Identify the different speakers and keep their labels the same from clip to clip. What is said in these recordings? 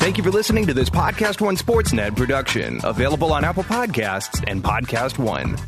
Speaker 1: Thank you for listening to this PodcastOne Sportsnet production, available on Apple Podcasts and PodcastOne.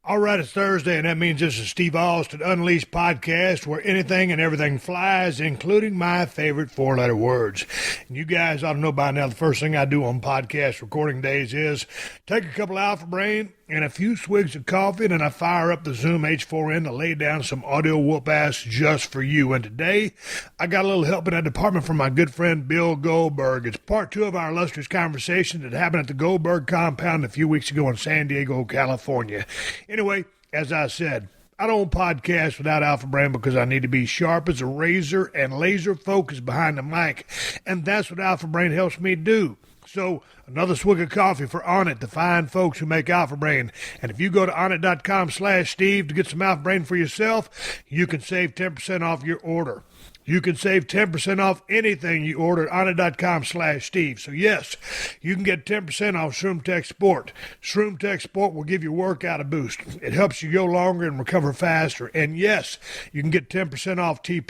Speaker 2: All right, it's Thursday, and that means this is Steve Austin Unleashed podcast, where anything and everything flies, including my favorite four-letter words. And you guys ought to know by now the first thing I do on podcast recording days is take a couple of Alpha Brain and a few swigs of coffee, and then I fire up the Zoom H4n to lay down some audio whoop-ass just for you. And today, I got a little help in that department from my good friend Bill Goldberg. It's part two of our illustrious conversation that happened at the Goldberg compound a few weeks ago in San Diego, California. Anyway, as I said, I don't podcast without Alpha Brain because I need to be sharp as a razor and laser focused behind the mic. And that's what Alpha Brain helps me do. So, another swig of coffee for Onnit, the fine folks who make Alpha Brain. And if you go to onnit.com/Steve to get some Alpha Brain for yourself, you can save 10% off your order. You can save 10% off anything you order at onnit.com/Steve. So yes, you can get 10% off ShroomTech Sport. ShroomTech Sport will give your workout a boost. It helps you go longer and recover faster. And yes, you can get 10% off T+.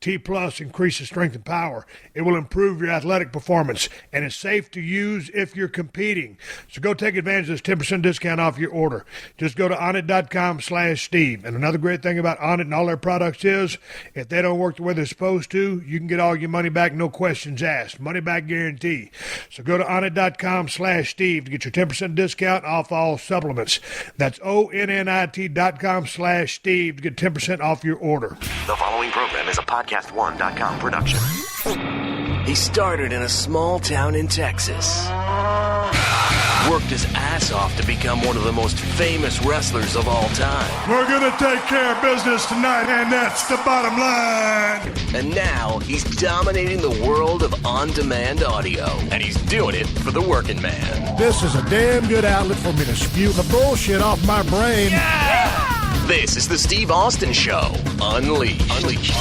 Speaker 2: T+ increases strength and power. It will improve your athletic performance, and it's safe to use if you're competing. So go take advantage of this 10% discount off your order. Just go to onnit.com/Steve. And another great thing about Onnit and all their products is if they don't work the way they're supposed to, you can get all your money back, no questions asked. Money back guarantee. So go to onnit.com/Steve to get your 10% discount off all supplements. That's onnit.com/Steve to get 10% off your order.
Speaker 3: The following program is a PodcastOne.com production. He started in a small town in Texas. Worked his ass off to become one of the most famous wrestlers of all time.
Speaker 2: We're going to take care of business tonight, and that's the bottom line.
Speaker 3: And now he's dominating the world of on-demand audio. And he's doing it for the working man.
Speaker 2: This is a damn good outlet for me to spew the bullshit off my brain.
Speaker 3: Yeah! This is the Steve Austin Show. Unleashed.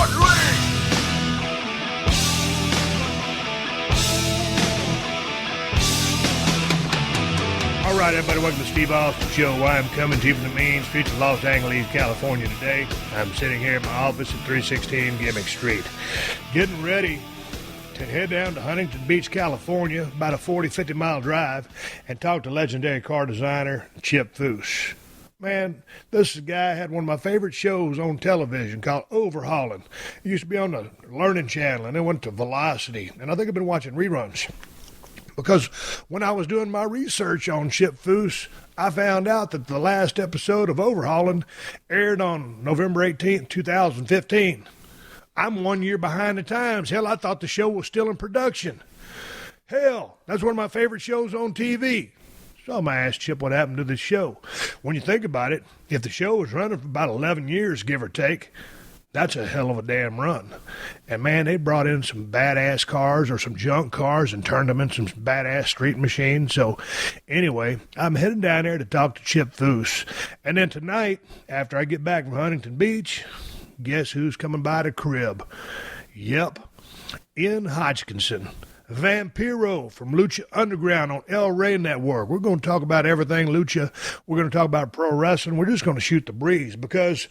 Speaker 2: All right, everybody, welcome to the Steve Austin Show. I'm coming to you from the mean streets of Los Angeles, California today. I'm sitting here in my office at 316 Gimmick Street, getting ready to head down to Huntington Beach, California, about a 40-50 mile drive, and talk to legendary car designer Chip Foose. Man, this guy had one of my favorite shows on television called Overhauling. It used to be on the Learning Channel, and then went to Velocity, and I think I've been watching reruns. Because when I was doing my research on Chip Foose, I found out that the last episode of Overhauling aired on November 18th, 2015. I'm 1 year behind the times. Hell, I thought the show was still in production. Hell, that's one of my favorite shows on TV. So I'm going to ask Chip what happened to this show. When you think about it, if the show was running for about 11 years, give or take, that's a hell of a damn run. And, man, they brought in some badass cars or some junk cars and turned them into some badass street machines. So, anyway, I'm heading down there to talk to Chip Foose. And then tonight, after I get back from Huntington Beach, guess who's coming by the crib? Yep, Ian Hodgkinson. Vampiro from Lucha Underground on El Rey Network. We're going to talk about everything Lucha. We're going to talk about pro wrestling. We're just going to shoot the breeze because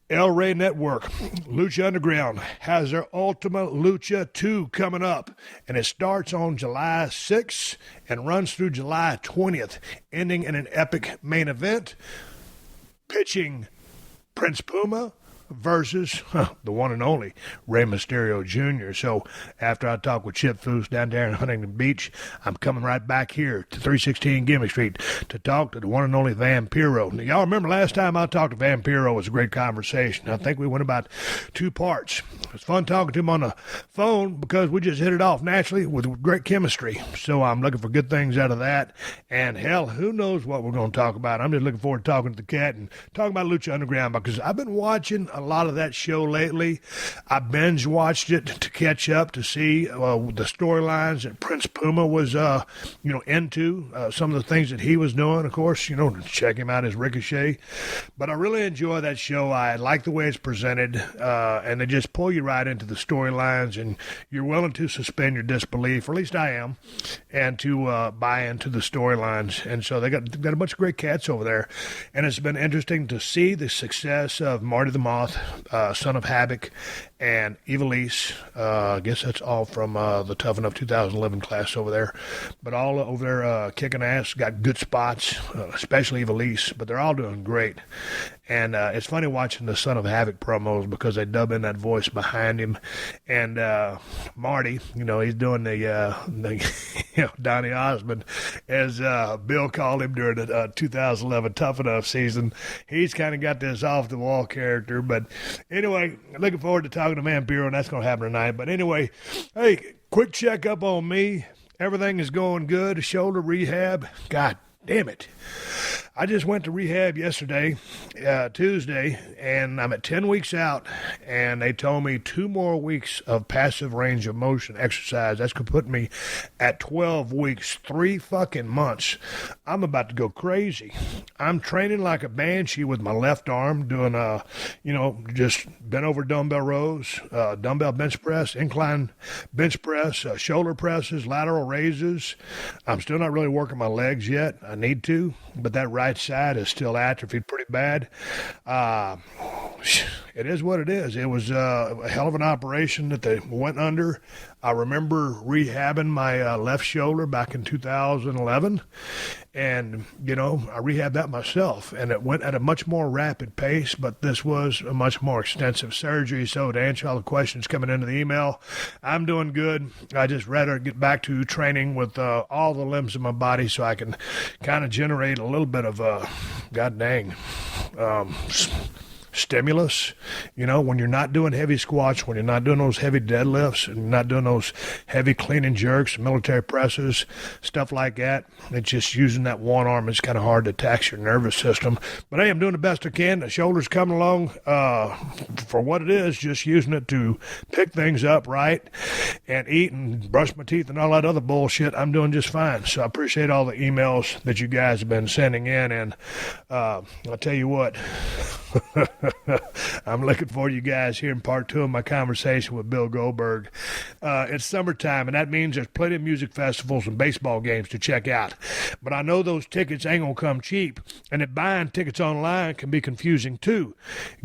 Speaker 2: El Rey Network, Lucha Underground, has their Ultima Lucha 2 coming up. And it starts on July 6th and runs through July 20th, ending in an epic main event, pitching Prince Puma versus the one and only Rey Mysterio Jr. So after I talk with Chip Foose down there in Huntington Beach, I'm coming right back here to 316 Gimmick Street to talk to the one and only Vampiro. Now, y'all remember last time I talked to Vampiro, it was a great conversation. I think we went about 2 parts. It was fun talking to him on the phone because we just hit it off naturally with great chemistry. So I'm looking for good things out of that. And hell, who knows what we're going to talk about. I'm just looking forward to talking to the cat and talking about Lucha Underground because I've been watching a lot of that show lately. I binge watched it to catch up to see the storylines that Prince Puma was, into, some of the things that he was doing. Of course, check him out as Ricochet. But I really enjoy that show. I like the way it's presented, and they just pull you right into the storylines, and you're willing to suspend your disbelief, or at least I am, and to buy into the storylines. And so they got a bunch of great cats over there, and it's been interesting to see the success of Marty the Moth, Son of Havoc, and Evilise. I guess that's all from the Tough Enough 2011 class over there. But all over there kicking ass, got good spots, especially Evilise. But they're all doing great. And it's funny watching the Son of Havoc promos because they dub in that voice behind him. And Marty, he's doing the Donny Osmond, as Bill called him during the 2011 Tough Enough season. He's kind of got this off-the-wall character. But anyway, looking forward to talking to Vampiro, and that's going to happen tonight. But anyway, hey, quick checkup on me. Everything is going good. Shoulder rehab. God damn it. I just went to rehab yesterday, Tuesday, and I'm at 10 weeks out, and they told me 2 more weeks of passive range of motion exercise. That's going to put me at 12 weeks, 3 fucking months. I'm about to go crazy. I'm training like a banshee with my left arm, doing, just bent over dumbbell rows, dumbbell bench press, incline bench press, shoulder presses, lateral raises. I'm still not really working my legs yet. I need to, but that right side is still atrophied pretty bad. It is what it is. It was a hell of an operation that they went under. I remember rehabbing my left shoulder back in 2011, and, I rehabbed that myself, and it went at a much more rapid pace, but this was a much more extensive surgery. So to answer all the questions coming into the email, I'm doing good. I just rather get back to training with all the limbs of my body so I can kind of generate a little bit of stimulus, when you're not doing heavy squats, when you're not doing those heavy deadlifts, and you're not doing those heavy clean and jerks, military presses, stuff like that. It's just using that one arm. It's kind of hard to tax your nervous system. But hey, I'm doing the best I can. The shoulder's coming along for what it is, just using it to pick things up right and eat and brush my teeth and all that other bullshit. I'm doing just fine. So I appreciate all the emails that you guys have been sending in. And I'll tell you what, I'm looking forward to you guys hearing part 2 of my conversation with Bill Goldberg. It's summertime, and that means there's plenty of music festivals and baseball games to check out. But I know those tickets ain't going to come cheap, and that buying tickets online can be confusing too.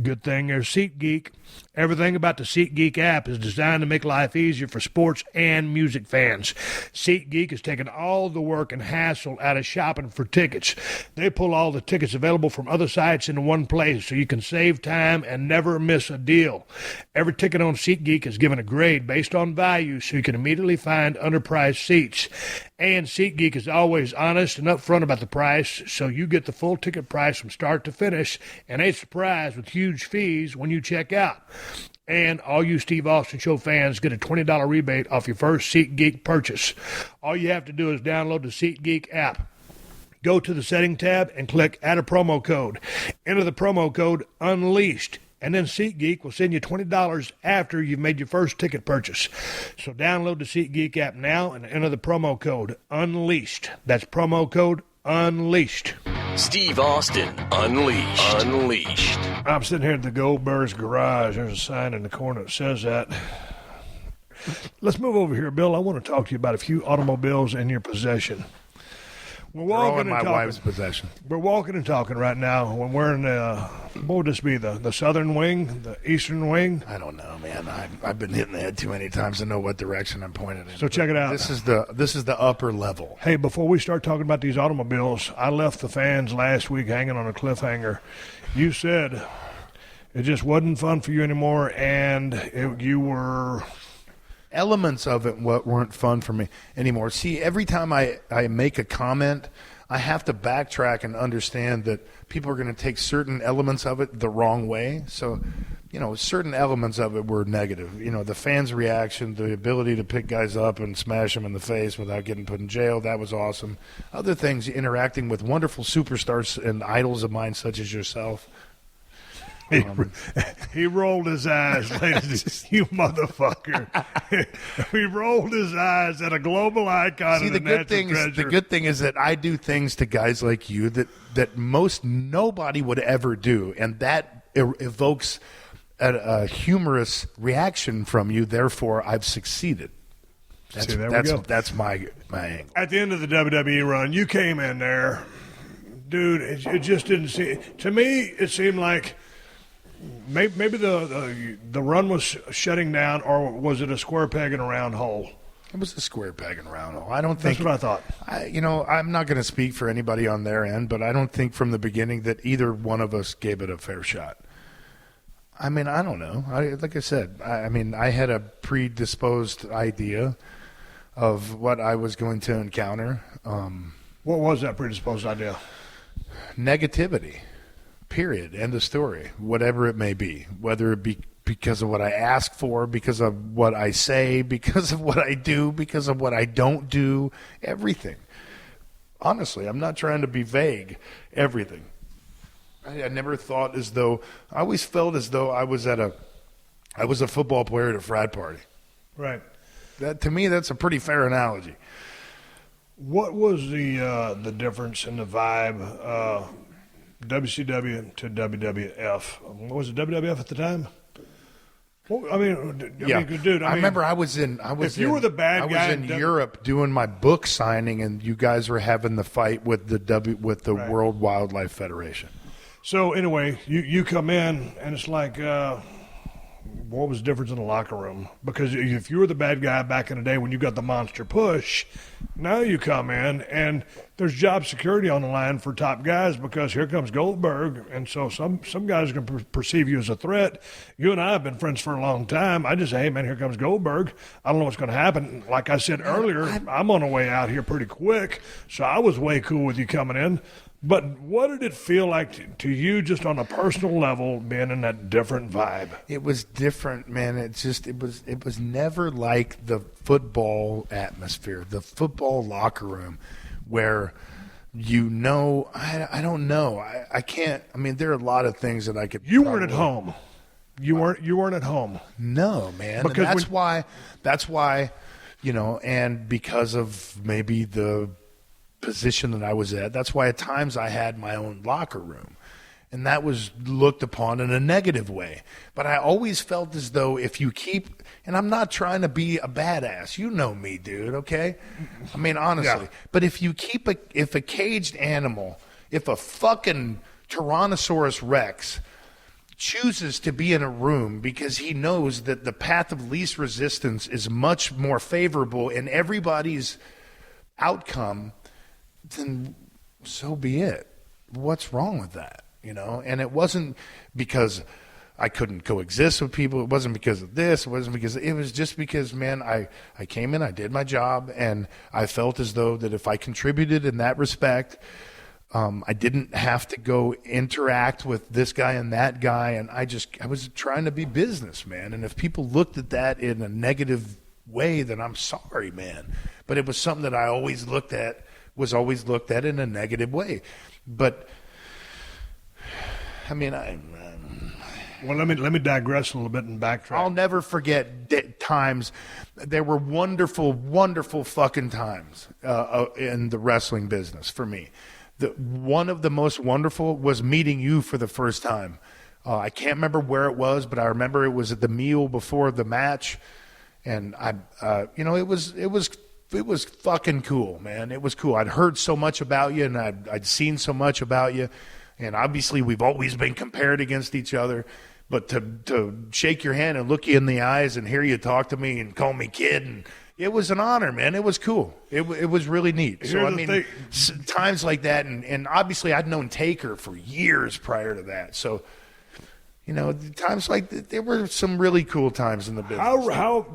Speaker 2: Good thing there's SeatGeek. Everything about the SeatGeek app is designed to make life easier for sports and music fans. SeatGeek has taken all the work and hassle out of shopping for tickets. They pull all the tickets available from other sites into one place so you can save time and never miss a deal. Every ticket on SeatGeek is given a grade based on value so you can immediately find underpriced seats. And SeatGeek is always honest and upfront about the price, so you get the full ticket price from start to finish and ain't surprised with huge fees when you check out. And all you Steve Austin Show fans get a $20 rebate off your first SeatGeek purchase. All you have to do is download the SeatGeek app. Go to the setting tab and click Add a Promo Code. Enter the promo code UNLEASHED, and then SeatGeek will send you $20 after you've made your first ticket purchase. So download the SeatGeek app now and enter the promo code UNLEASHED. That's promo code UNLEASHED.
Speaker 3: Steve Austin, Unleashed. Unleashed.
Speaker 2: I'm sitting here at the Goldberg's garage. There's a sign in the corner that says that. Let's move over here, Bill. I want to talk to you about a few automobiles in your possession. We're all in my wife's possession. We're walking and talking right now. When we're in what would this be, the southern wing, the eastern wing?
Speaker 4: I don't know, man. I've been hitting the head too many times to know what direction I'm pointed in.
Speaker 2: So check it out.
Speaker 4: This is the upper level.
Speaker 2: Hey, before we start talking about these automobiles, I left the fans last week hanging on a cliffhanger. You said it just wasn't fun for you anymore, and you were...
Speaker 4: Elements of it weren't fun for me anymore. See, every time I make a comment, I have to backtrack and understand that people are going to take certain elements of it the wrong way. So, certain elements of it were negative. The fans' reaction, the ability to pick guys up and smash them in the face without getting put in jail, that was awesome. Other things, interacting with wonderful superstars and idols of mine such as yourself.
Speaker 2: He rolled his eyes, ladies. You motherfucker. He rolled his eyes at a global icon.
Speaker 4: See, the good thing is that I do things to guys like you that most nobody would ever do, and that evokes a humorous reaction from you. Therefore, I've succeeded. That's my angle.
Speaker 2: At the end of the WWE run, you came in there, dude. It just didn't seem to me. It seemed like maybe the run was shutting down, or was it a square peg in a round hole?
Speaker 4: It was a square peg and a round hole. I don't think.
Speaker 2: That's what I thought.
Speaker 4: I'm not going to speak for anybody on their end, but I don't think from the beginning that either one of us gave it a fair shot. I mean, I don't know. Like I said, I had a predisposed idea of what I was going to encounter.
Speaker 2: What was that predisposed idea?
Speaker 4: Negativity. Period. End of story. Whatever it may be. Whether it be because of what I ask for, because of what I say, because of what I do, because of what I don't do. Everything. Honestly, I'm not trying to be vague. Everything. I never thought as though – I always felt as though I was a football player at a frat party.
Speaker 2: Right.
Speaker 4: That, to me, that's a pretty fair analogy.
Speaker 2: What was the difference in the vibe WCW to WWF? Was it WWF at the time? Well, I mean, dude.
Speaker 4: I remember I was in
Speaker 2: were the bad guy,
Speaker 4: I was in Europe doing my book signing, and you guys were having the fight with the
Speaker 2: Right.
Speaker 4: World Wildlife Federation.
Speaker 2: So anyway, you come in, and it's like, what was the difference in the locker room? Because if you were the bad guy back in the day when you got the monster push, now you come in, and there's job security on the line for top guys because here comes Goldberg, and so some guys are going to perceive you as a threat. You and I have been friends for a long time. I just say, hey, man, here comes Goldberg. I don't know what's going to happen. Like I said earlier, I'm on the way out here pretty quick, so I was way cool with you coming in. But what did it feel like to you just on a personal level being in that different vibe?
Speaker 4: It was different, man. It was never like the football atmosphere, the football locker room where I don't know. I can't. I mean, there are a lot of things that I could.
Speaker 2: You weren't at home. You weren't at home.
Speaker 4: No, man.
Speaker 2: Because
Speaker 4: that's why, and because of maybe the position that I was at, that's why at times I had my own locker room, and that was looked upon in a negative way. But I always felt as though if you keep, and I'm not trying to be a badass, you know me, dude, okay? I mean, honestly.
Speaker 2: Yeah.
Speaker 4: But if you keep if a caged animal, if a fucking Tyrannosaurus Rex chooses to be in a room because he knows that the path of least resistance is much more favorable in everybody's outcome, then so be it. What's wrong with that? And it wasn't because I couldn't coexist with people. It wasn't because of this. It wasn't because it was just because, man, I came in, I did my job, and I felt as though that if I contributed in that respect, I didn't have to go interact with this guy and that guy, and I was trying to be business, man. And if people looked at that in a negative way, then I'm sorry, man. But it was something that I was always looked at in a negative way. But I mean,
Speaker 2: well, let me digress a little bit and backtrack.
Speaker 4: I'll never forget times. There were wonderful, wonderful fucking times in the wrestling business for me. One of the most wonderful was meeting you for the first time. I can't remember where it was, but I remember it was at the meal before the match, and it was fucking cool, man. It was cool. I'd heard so much about you, and I'd seen so much about you, and obviously we've always been compared against each other. But to shake your hand and look you in the eyes and hear you talk to me and call me kid, and it was an honor, man. It was cool. It was really neat. So I mean, times like that, and obviously I'd known Taker for years prior to that. So times like that, there were some really cool times in the business.
Speaker 2: How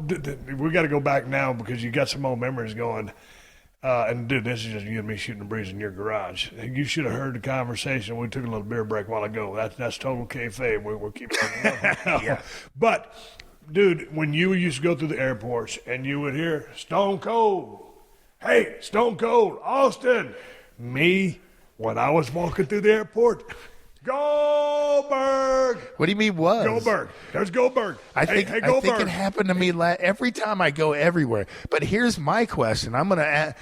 Speaker 2: we got to go back now because you got some old memories going. And dude, this is just you and me shooting the breeze in your garage. You should have heard the conversation. We took a little beer break a while ago. That's total kayfabe. We're keeping it up. Yeah. But dude, when you used to go through the airports and you would hear Stone Cold, hey, Stone Cold, Austin, me when I was walking through the airport. Goldberg.
Speaker 4: What do you mean was?
Speaker 2: Goldberg. There's Goldberg.
Speaker 4: I think it happened to me every time I go everywhere. But here's my question. I'm gonna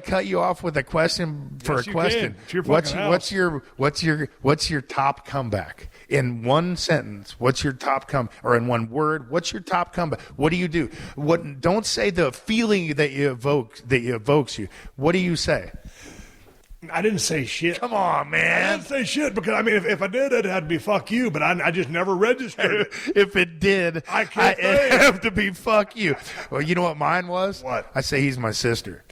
Speaker 4: cut you off with a question for
Speaker 2: yes,
Speaker 4: a question.
Speaker 2: It's your fucking house.
Speaker 4: What's your top comeback? In one sentence, what's your top or in one word, what's your top comeback? What do you do? Don't say the feeling that evokes you. What do you say?
Speaker 2: I didn't say shit.
Speaker 4: Come on, man.
Speaker 2: I didn't say shit because, I mean, if I did, it had to be fuck you, but I just never registered it.
Speaker 4: If it did,
Speaker 2: I can't say
Speaker 4: it'd have to be fuck you. Well, you know what mine was?
Speaker 2: What?
Speaker 4: I say he's my sister.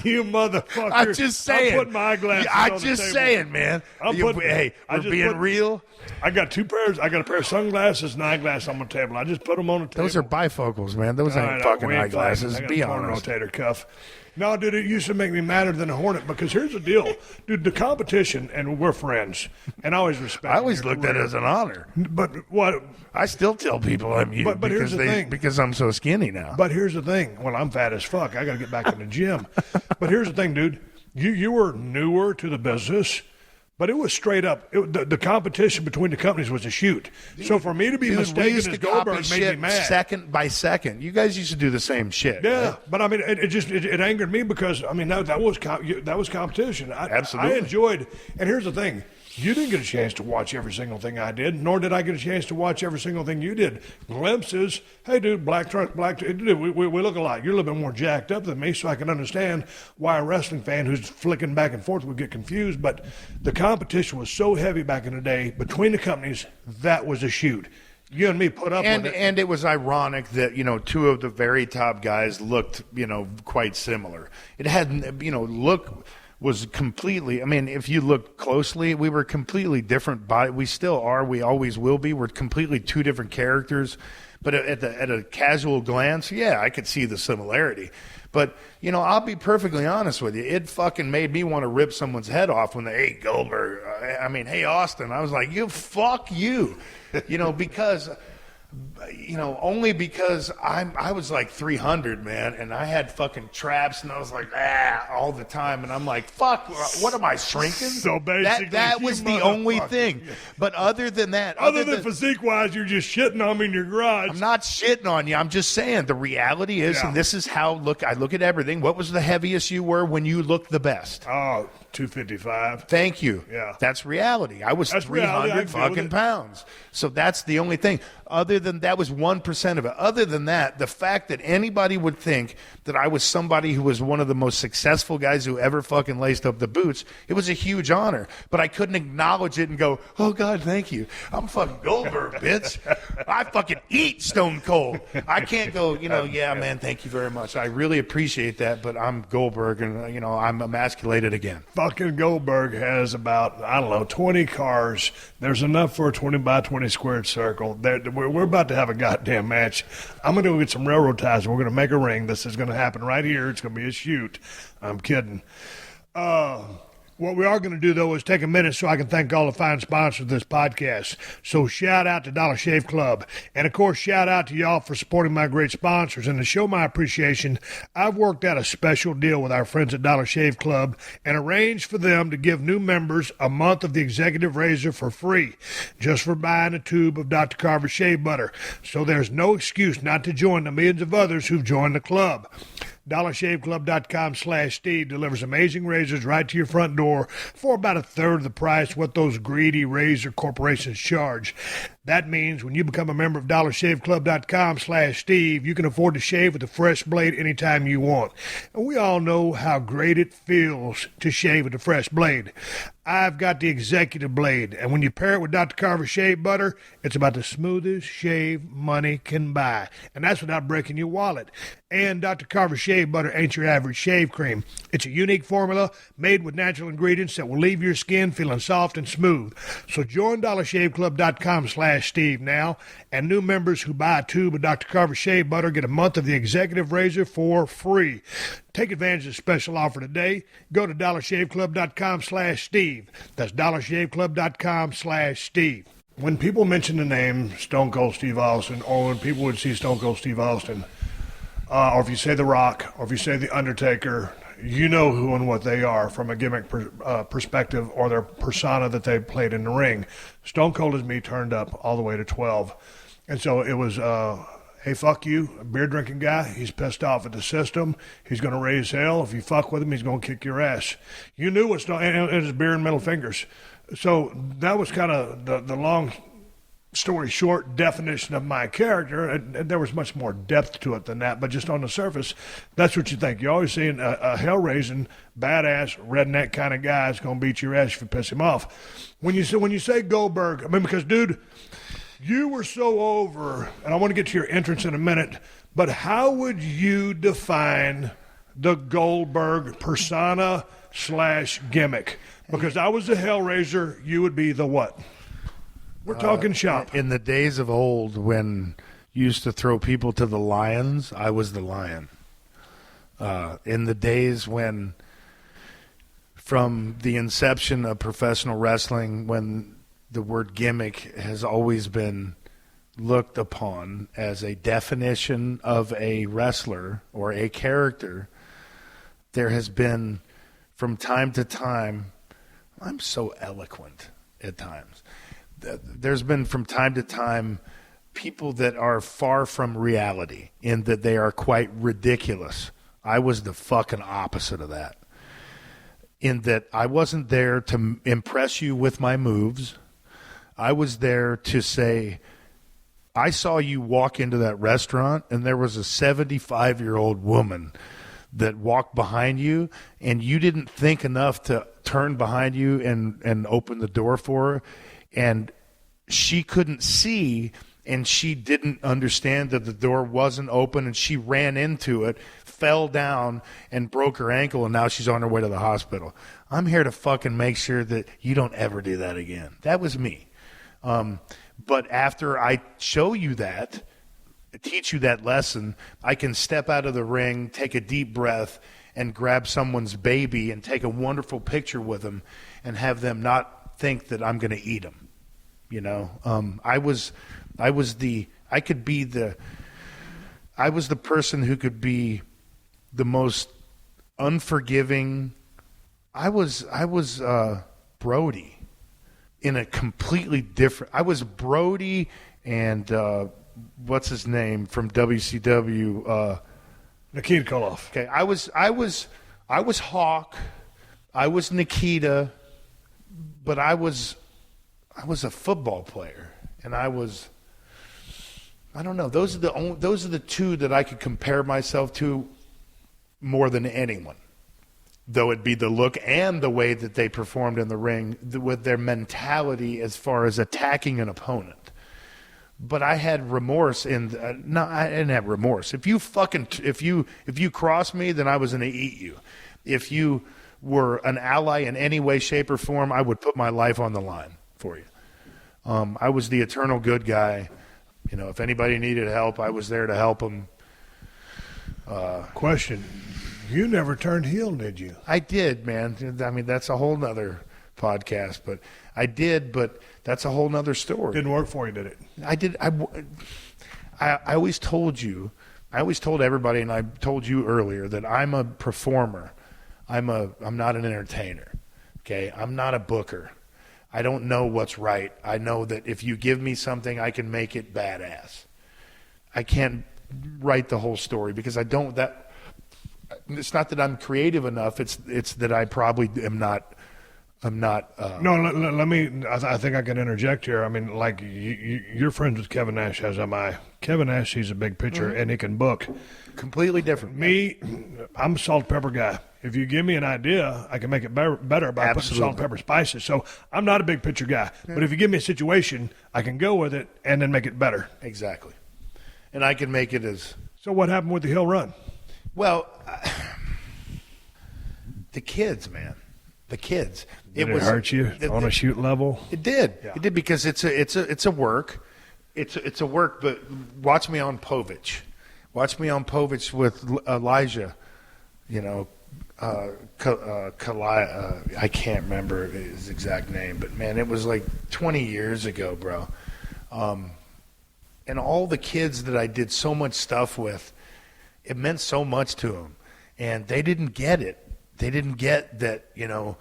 Speaker 2: You motherfucker.
Speaker 4: I'm just saying.
Speaker 2: I'm putting my eyeglasses
Speaker 4: I'm
Speaker 2: on the
Speaker 4: just
Speaker 2: table.
Speaker 4: saying, man. Hey, we're being real.
Speaker 2: I got two pairs. I got a pair of sunglasses and eyeglasses on my table. I just put them on the table.
Speaker 4: Those are bifocals, man. Those ain't fucking eyeglasses. Be honest.
Speaker 2: Rotator cuff. No, dude, it used to make me madder than a hornet because here's the deal. Dude, the competition, and we're friends, and I always respect
Speaker 4: I always looked at it as an honor.
Speaker 2: But what?
Speaker 4: I still tell people I'm you
Speaker 2: but here's the thing.
Speaker 4: Because I'm so skinny now.
Speaker 2: But here's the thing. Well, I'm fat as fuck. I got to get back in the gym. But here's the thing, dude. You were newer to the business. But it was straight up. The competition between the companies was a shoot. So for me to be mistaken as Goldberg made me mad.
Speaker 4: Second by second. You guys used to do the same shit.
Speaker 2: Yeah, right? But I mean, it angered me because I mean that was competition.
Speaker 4: Absolutely.
Speaker 2: I enjoyed. And here's the thing. You didn't get a chance to watch every single thing I did, nor did I get a chance to watch every single thing you did. Glimpses. Hey, dude, dude, we look alike. You're a little bit more jacked up than me, so I can understand why a wrestling fan who's flicking back and forth would get confused. But the competition was so heavy back in the day between the companies, that was a shoot. You and me put up with it.
Speaker 4: And it was ironic that, two of the very top guys looked, quite similar. It had, look was completely, if you look closely, we were completely different we still are, we always will be. We're completely two different characters. But at a casual glance, yeah, I could see the similarity. But, I'll be perfectly honest with you. It fucking made me want to rip someone's head off when hey, Goldberg, hey, Austin. I was like, fuck you. Because... only because I was like 300, man, and I had fucking traps, and I was like, all the time, and I'm like, fuck, what am I, shrinking?
Speaker 2: So basically,
Speaker 4: that was the only thing. But other than that,
Speaker 2: other than physique-wise, you're just shitting on me in your garage.
Speaker 4: I'm not shitting on you. I'm just saying the reality is, and this is how I look at everything. What was the heaviest you were when you looked the best?
Speaker 2: Oh, 255.
Speaker 4: Thank you.
Speaker 2: Yeah.
Speaker 4: That's reality. I was 300 fucking pounds. So that's the only thing. Other than that was 1% of it. Other than that, the fact that anybody would think that I was somebody who was one of the most successful guys who ever fucking laced up the boots, it was a huge honor. But I couldn't acknowledge it and go, oh, God, thank you. I'm fucking Goldberg, bitch. I fucking eat Stone Cold. I can't go, yeah, man, thank you very much. I really appreciate that, but I'm Goldberg, and, I'm emasculated again.
Speaker 2: Fucking Goldberg has about, 20 cars. There's enough for a 20 by 20 squared circle. We're about to have a goddamn match. I'm going to go get some railroad ties, and we're going to make a ring. This is going to happen right here. It's going to be a shoot. I'm kidding. What we are going to do, though, is take a minute so I can thank all the fine sponsors of this podcast. So shout out to Dollar Shave Club. And, of course, shout out to y'all for supporting my great sponsors. And to show my appreciation, I've worked out a special deal with our friends at Dollar Shave Club and arranged for them to give new members a month of the Executive Razor for free, just for buying a tube of Dr. Carver shave butter. So there's no excuse not to join the millions of others who've joined the club. DollarShaveClub.com/Steve delivers amazing razors right to your front door for about a third of the price what those greedy razor corporations charge. That means when you become a member of DollarShaveClub.com/Steve, you can afford to shave with a fresh blade anytime you want. And we all know how great it feels to shave with a fresh blade. I've got the executive blade, and when you pair it with Dr. Carver shave butter, it's about the smoothest shave money can buy. And that's without breaking your wallet. And Dr. Carver shave butter ain't your average shave cream. It's a unique formula made with natural ingredients that will leave your skin feeling soft and smooth. So join DollarShaveClub.com/Steve now, and new members who buy a tube of Dr. Carver shave butter get a month of the executive razor for free. Take advantage of the special offer today. Go to DollarShaveClub.com/Steve. That's DollarShaveClub.com/Steve. When people mention the name Stone Cold Steve Austin, or when people would see Stone Cold Steve Austin, or if you say The Rock, or if you say The Undertaker, you know who and what they are from a gimmick perspective or their persona that they played in the ring. Stone Cold is me turned up all the way to 12. And so it was... hey, fuck you, a beer-drinking guy. He's pissed off at the system. He's going to raise hell. If you fuck with him, he's going to kick your ass. You knew what's and his beer and middle fingers. So that was kind of the long story short definition of my character, and there was much more depth to it than that, but just on the surface, that's what you think. You're always seeing a hell-raising, badass, redneck kind of guy is going to beat your ass if you piss him off. When you say Goldberg, I mean, because, dude, you were so over, and I want to get to your entrance in a minute, but how would you define the Goldberg persona / gimmick? Because I was the Hellraiser, you would be the what? We're talking shop.
Speaker 4: In the days of old when you used to throw people to the lions, I was the lion. In the days when, from the inception of professional wrestling, when the word gimmick has always been looked upon as a definition of a wrestler or a character, there has been, from time to time, I'm so eloquent at times. There's been from time to time people that are far from reality in that they are quite ridiculous. I was the fucking opposite of that. In that I wasn't there to impress you with my moves. I was there to say, I saw you walk into that restaurant and there was a 75-year-old woman that walked behind you and you didn't think enough to turn behind you and open the door for her. And she couldn't see, and she didn't understand that the door wasn't open, and she ran into it, fell down, and broke her ankle, and now she's on her way to the hospital. I'm here to fucking make sure that you don't ever do that again. That was me. But after I show you that, teach you that lesson, I can step out of the ring, take a deep breath, and grab someone's baby and take a wonderful picture with them and have them not think that I'm going to eat them. You know, I was the person who could be the most unforgiving. I was Brody in a completely different. I was Brody and what's his name from WCW?
Speaker 2: Nikita Koloff.
Speaker 4: Okay, I was Hawk. I was Nikita, but I was a football player, and I don't know. Those are the two that I could compare myself to more than anyone. Though it be the look and the way that they performed in the ring with their mentality as far as attacking an opponent. But I had remorse no, I didn't have remorse. If you crossed me, then I was going to eat you. If you were an ally in any way, shape, or form, I would put my life on the line for you. I was the eternal good guy. You know, if anybody needed help, I was there to help them.
Speaker 2: Question. You never turned heel, did you?
Speaker 4: I did, man. I mean, that's a whole nother podcast, but I did, but that's a whole nother story.
Speaker 2: Didn't work for you, did it?
Speaker 4: I did. I always told you, I always told everybody, and I told you earlier, that I'm a performer. I'm not an entertainer. Okay? I'm not a booker. I don't know what's right. I know that if you give me something, I can make it badass. I can't write the whole story because I don't. It's not that I'm creative enough. It's that I probably am not. I'm not.
Speaker 2: No, let me. I think I can interject here. I mean, like you're friends with Kevin Nash, as am I. Kevin Nash, he's a big pitcher and he can book.
Speaker 4: Completely different.
Speaker 2: Me, I'm a salt and pepper guy. If you give me an idea, I can make it better by putting salt and pepper spices. So I'm not a big pitcher guy. But if you give me a situation, I can go with it and then make it better.
Speaker 4: Exactly. And I can make it as.
Speaker 2: So what happened with the Hill Run?
Speaker 4: Well, the kids, man. The kids.
Speaker 2: Did it hurt you on a shoot level?
Speaker 4: It did. Yeah. It did because it's a work. It's a work. But watch me on Povich. Watch me on Povich with Elijah. You know, I can't remember his exact name, but man, it was like 20 years ago, bro. And all the kids that I did so much stuff with, it meant so much to them, and they didn't get it. They didn't get that, you know,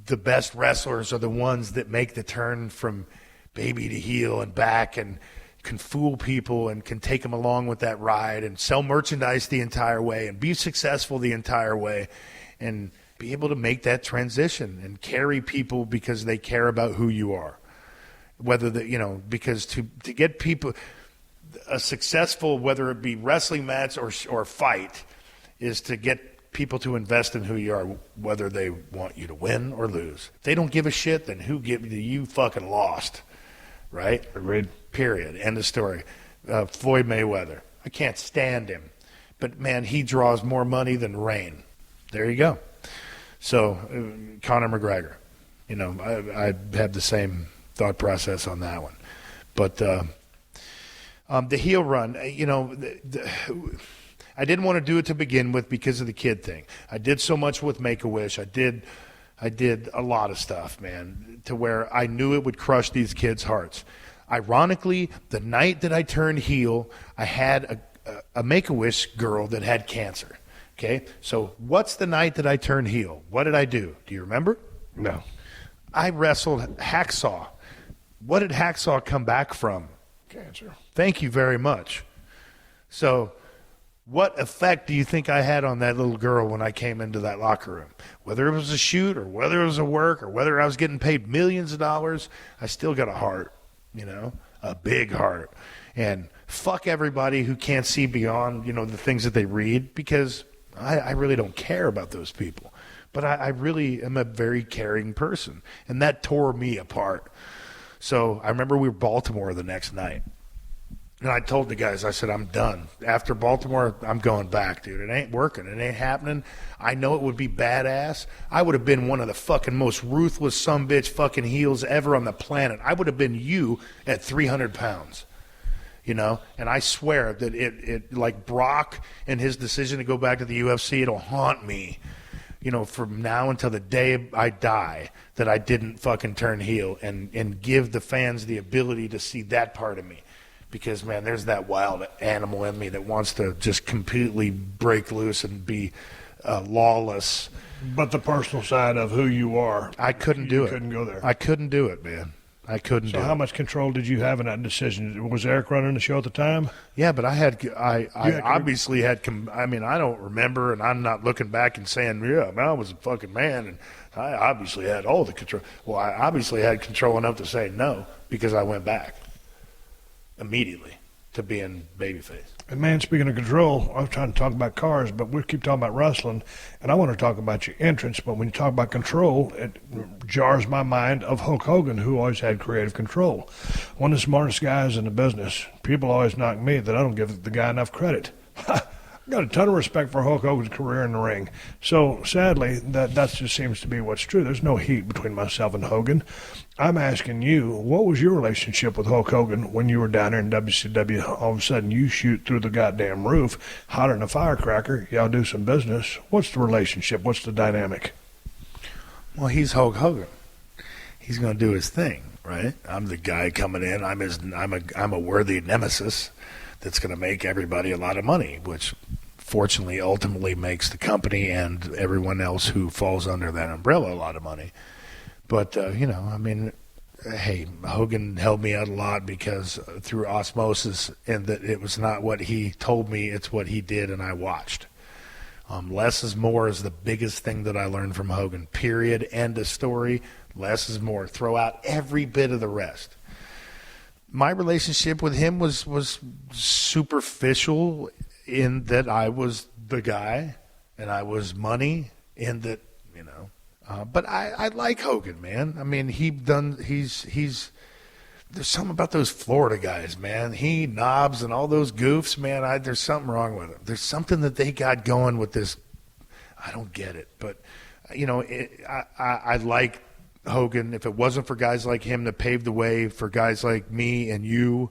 Speaker 4: the best wrestlers are the ones that make the turn from baby to heel and back and can fool people and can take them along with that ride and sell merchandise the entire way and be successful the entire way and be able to make that transition and carry people because they care about who you are. because to get people a successful, whether it be wrestling match or fight, is to get people to invest in who you are, whether they want you to win or lose. If they don't give a shit, then you fucking lost, right?
Speaker 2: Agreed.
Speaker 4: Period. End of story. Floyd Mayweather. I can't stand him. But, man, he draws more money than rain. There you go. So, Conor McGregor. I have the same thought process on that one. But the heel run, I didn't want to do it to begin with because of the kid thing. I did so much with Make-A-Wish. I did a lot of stuff, man, to where I knew it would crush these kids' hearts. Ironically, the night that I turned heel, I had a Make-A-Wish girl that had cancer. Okay? So what's the night that I turned heel? What did I do? Do you remember?
Speaker 2: No.
Speaker 4: I wrestled Hacksaw. What did Hacksaw come back from?
Speaker 2: Cancer.
Speaker 4: Thank you very much. So what effect do you think I had on that little girl when I came into that locker room? Whether it was a shoot or whether it was a work or whether I was getting paid millions of dollars, I still got a heart, a big heart. And fuck everybody who can't see beyond, the things that they read, because I really don't care about those people. But I really am a very caring person, and that tore me apart. So I remember we were Baltimore the next night, and I told the guys, I said, I'm done. After Baltimore, I'm going back, dude. It ain't working. It ain't happening. I know it would be badass. I would have been one of the fucking most ruthless sumbitch fucking heels ever on the planet. I would have been you at 300 pounds. And I swear that it like Brock and his decision to go back to the UFC, it'll haunt me, from now until the day I die, that I didn't fucking turn heel and give the fans the ability to see that part of me. Because, man, there's that wild animal in me that wants to just completely break loose and be lawless.
Speaker 2: But the personal side of who you are,
Speaker 4: I couldn't do it.
Speaker 2: You couldn't go there.
Speaker 4: I couldn't do it, man. I couldn't do it.
Speaker 2: So how much control did you have in that decision? Was Eric running the show at the time?
Speaker 4: Yeah, but I obviously had I don't remember, and I'm not looking back and saying, yeah, man, I was a fucking man, and I obviously had all the control. Well, I obviously had control enough to say no, because I went back immediately to being babyface.
Speaker 2: And, man, speaking of control, I was trying to talk about cars, but we keep talking about wrestling, and I want to talk about your entrance. But when you talk about control, it jars my mind of Hulk Hogan, who always had creative control. One of the smartest guys in the business. People always knock me that I don't give the guy enough credit. I've got a ton of respect for Hulk Hogan's career in the ring. So, sadly, that just seems to be what's true. There's no heat between myself and Hogan. I'm asking you, what was your relationship with Hulk Hogan when you were down there in WCW? All of a sudden, you shoot through the goddamn roof, hotter than a firecracker. Y'all do some business. What's the relationship? What's the dynamic?
Speaker 4: Well, he's Hulk Hogan. He's going to do his thing, right? I'm the guy coming in. I'm a worthy nemesis that's going to make everybody a lot of money, which fortunately ultimately makes the company and everyone else who falls under that umbrella a lot of money. But, hey, Hogan held me out a lot because through osmosis, and that it was not what he told me, it's what he did and I watched. Less is more is the biggest thing that I learned from Hogan, period, end of story. Less is more. Throw out every bit of the rest. My relationship with him was superficial in that I was the guy and I was money in that, but I like Hogan, man. I mean, he's there's something about those Florida guys, man. He, Knobs, and all those goofs, man, there's something wrong with them. There's something that they got going with this. I don't get it. But, I like Hogan. If it wasn't for guys like him that paved the way for guys like me and you,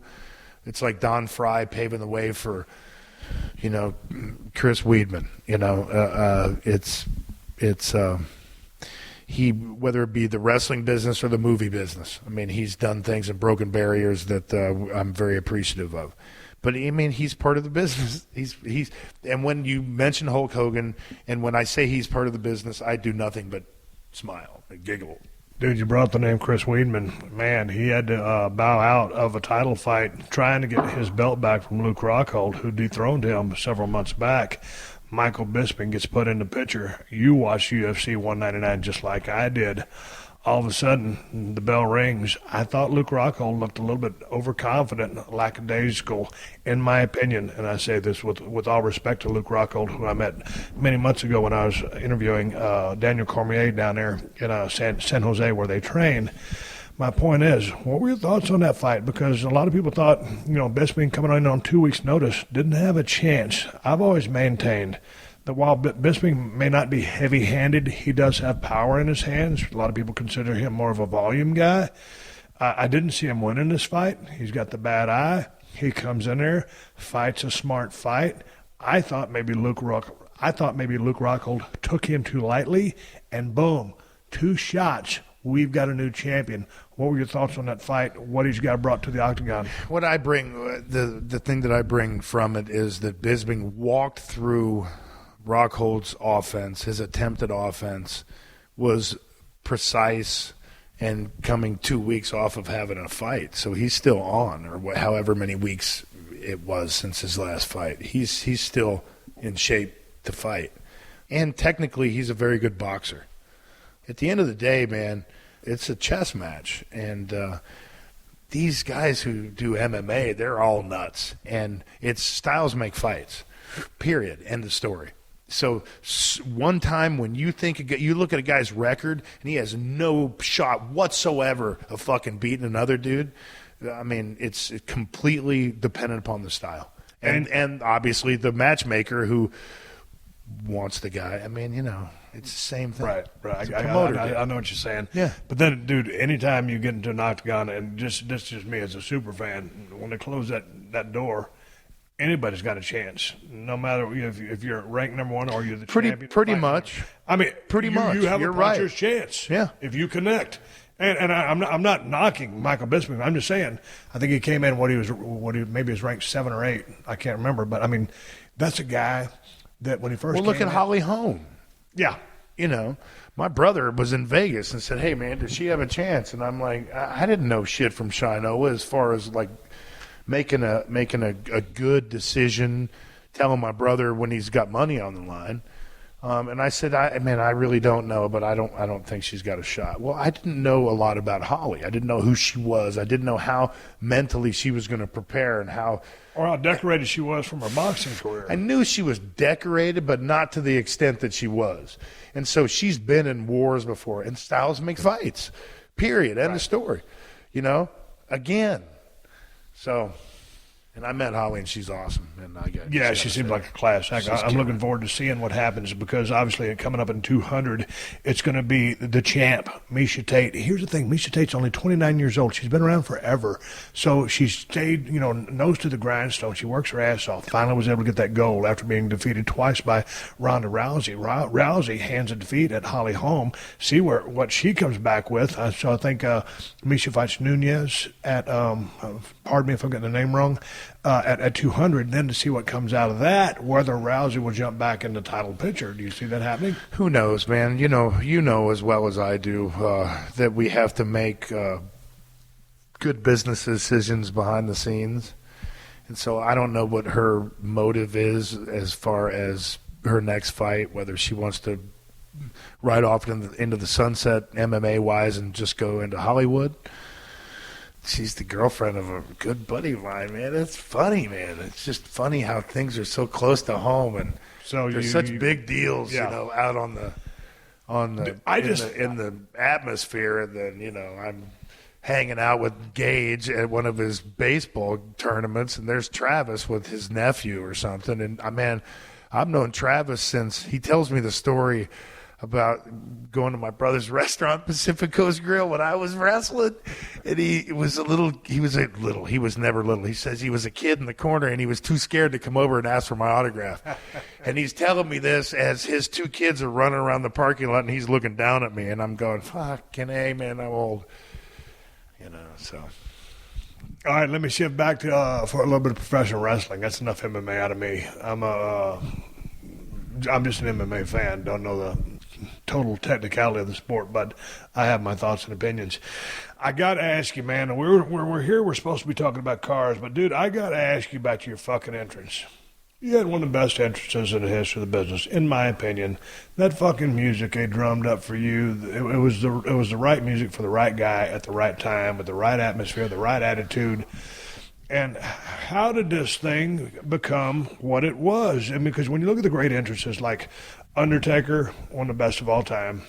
Speaker 4: it's like Don Fry paving the way for, Chris Weidman. He, whether it be the wrestling business or the movie business, I mean, he's done things and broken barriers that I'm very appreciative of. But I mean, he's part of the business. He's and when you mention Hulk Hogan, and when I say he's part of the business, I do nothing but smile and giggle.
Speaker 2: Dude, you brought the name Chris Weidman. Man, he had to bow out of a title fight trying to get his belt back from Luke Rockhold, who dethroned him several months back. Michael Bisping gets put in the picture. You watched UFC 199 just like I did. all of a sudden, the bell rings. I thought Luke Rockhold looked a little bit overconfident, lackadaisical, in my opinion. And I say this with all respect to Luke Rockhold, who I met many months ago when I was interviewing Daniel Cormier down there in San Jose where they train. My point is, what were your thoughts on that fight? Because a lot of people thought, Bisping coming on 2 weeks' notice didn't have a chance. I've always maintained that while Bisping may not be heavy-handed, he does have power in his hands. A lot of people consider him more of a volume guy. I didn't see him winning this fight. He's got the bad eye. He comes in there, fights a smart fight. I thought maybe Luke Rockhold took him too lightly, and boom, 2 shots. We've got a new champion. What were your thoughts on that fight? What he's got brought to the octagon?
Speaker 4: What I bring, the thing that I bring from it is that Bisping walked through Rockhold's offense, his attempted offense, was precise and coming 2 weeks off of having a fight. So he's still on, or however many weeks it was since his last fight. He's still in shape to fight. And technically, he's a very good boxer. At the end of the day, man, it's a chess match. And these guys who do MMA, they're all nuts. And it's styles make fights, period, end of story. So one time when you look at a guy's record and he has no shot whatsoever of fucking beating another dude, I mean, it's completely dependent upon the style. And obviously the matchmaker who wants the guy. I mean, it's the same thing.
Speaker 2: Right. I know what you're saying.
Speaker 4: Yeah.
Speaker 2: But then, dude, anytime you get into an octagon, and just me as a super fan, when they close that door, anybody's got a chance, no matter if you're ranked number 1 or you're the champion.
Speaker 4: Pretty much.
Speaker 2: I mean,
Speaker 4: pretty much.
Speaker 2: You have
Speaker 4: You're
Speaker 2: a puncher's
Speaker 4: right.
Speaker 2: chance.
Speaker 4: Yeah.
Speaker 2: If you connect. And I'm not knocking Michael Bisping. I'm just saying, I think he came in maybe he was ranked 7 or 8. I can't remember, but I mean, that's a guy that when he first
Speaker 4: look at Holly Holm.
Speaker 2: Yeah.
Speaker 4: My brother was in Vegas and said, "Hey man, does she have a chance?" And I'm like, I didn't know shit from Shinoa as far as like making a good decision, telling my brother when he's got money on the line. And I said, I really don't know, but I don't think she's got a shot. Well, I didn't know a lot about Holly. I didn't know who she was. I didn't know how mentally she was going to prepare and how
Speaker 2: decorated she was from her boxing career.
Speaker 4: I knew she was decorated, but not to the extent that she was. And so she's been in wars before, and styles make fights. Period. End of story. Again. So, and I met Holly, and she's awesome. And
Speaker 2: she seems like a class act. I'm looking forward to seeing what happens because obviously coming up in 200, it's going to be the champ, Miesha Tate. Here's the thing. Miesha Tate's only 29 years old. She's been around forever. So she stayed, nose to the grindstone. She works her ass off. Finally was able to get that gold after being defeated twice by Ronda Rousey. Rousey hands a defeat at Holly Holm. See what she comes back with. So I think Miesha fights Nunez at, pardon me if I'm getting the name wrong, at 200, then to see what comes out of that, whether Rousey will jump back in the title picture. Do you see that happening?
Speaker 4: Who knows, man? You know as well as I do that we have to make good business decisions behind the scenes. And so I don't know what her motive is as far as her next fight, whether she wants to ride off into the sunset MMA-wise and just go into Hollywood. She's the girlfriend of a good buddy of mine, man. It's funny, man. It's just funny how things are so close to home, and so there's such big deals, out in the atmosphere. And then, I'm hanging out with Gage at one of his baseball tournaments, and there's Travis with his nephew or something. And man, I've known Travis since he tells me the story about going to my brother's restaurant, Pacific Coast Grill, when I was wrestling. And he was never little. He says he was a kid in the corner and he was too scared to come over and ask for my autograph. And he's telling me this as his 2 kids are running around the parking lot and he's looking down at me and I'm going, fucking A, man, I'm old. So.
Speaker 2: All right, let me shift back to for a little bit of professional wrestling. That's enough MMA out of me. I'm just an MMA fan. Don't know the total technicality of the sport, but I have my thoughts and opinions. I got to ask you, man, we're here, we're supposed to be talking about cars, but dude, I got to ask you about your fucking entrance. You had one of the best entrances in the history of the business, in my opinion. That fucking music they drummed up for you, it was the right music for the right guy at the right time, with the right atmosphere, the right attitude. And how did this thing become what it was? I mean, because when you look at the great entrances like Undertaker, one of the best of all time,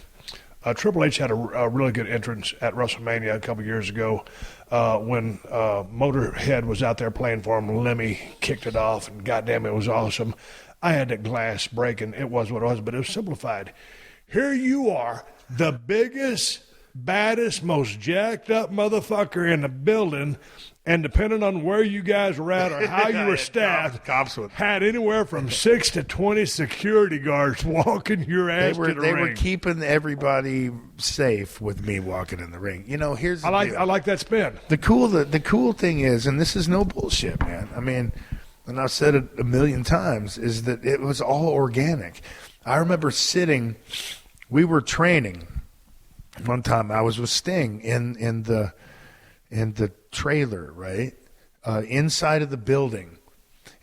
Speaker 2: Triple H had a really good entrance at WrestleMania a couple years ago when Motorhead was out there playing for him. Lemmy kicked it off, and goddamn, it was awesome. I had that glass breaking. It was what it was, but it was simplified. Here you are, the biggest, baddest, most jacked up motherfucker in the building, and depending on where you guys were at or how you were staffed,
Speaker 4: cops
Speaker 2: had anywhere from 6 to 20 security guards walking your ass to the ring.
Speaker 4: They were keeping everybody safe with me walking in the ring. You know, here's the deal.
Speaker 2: I like that spin.
Speaker 4: The cool thing is, and this is no bullshit, man. I mean, and I've said it a million times, is that it was all organic. I remember we were training one time. I was with Sting in the trailer, right? Inside of the building.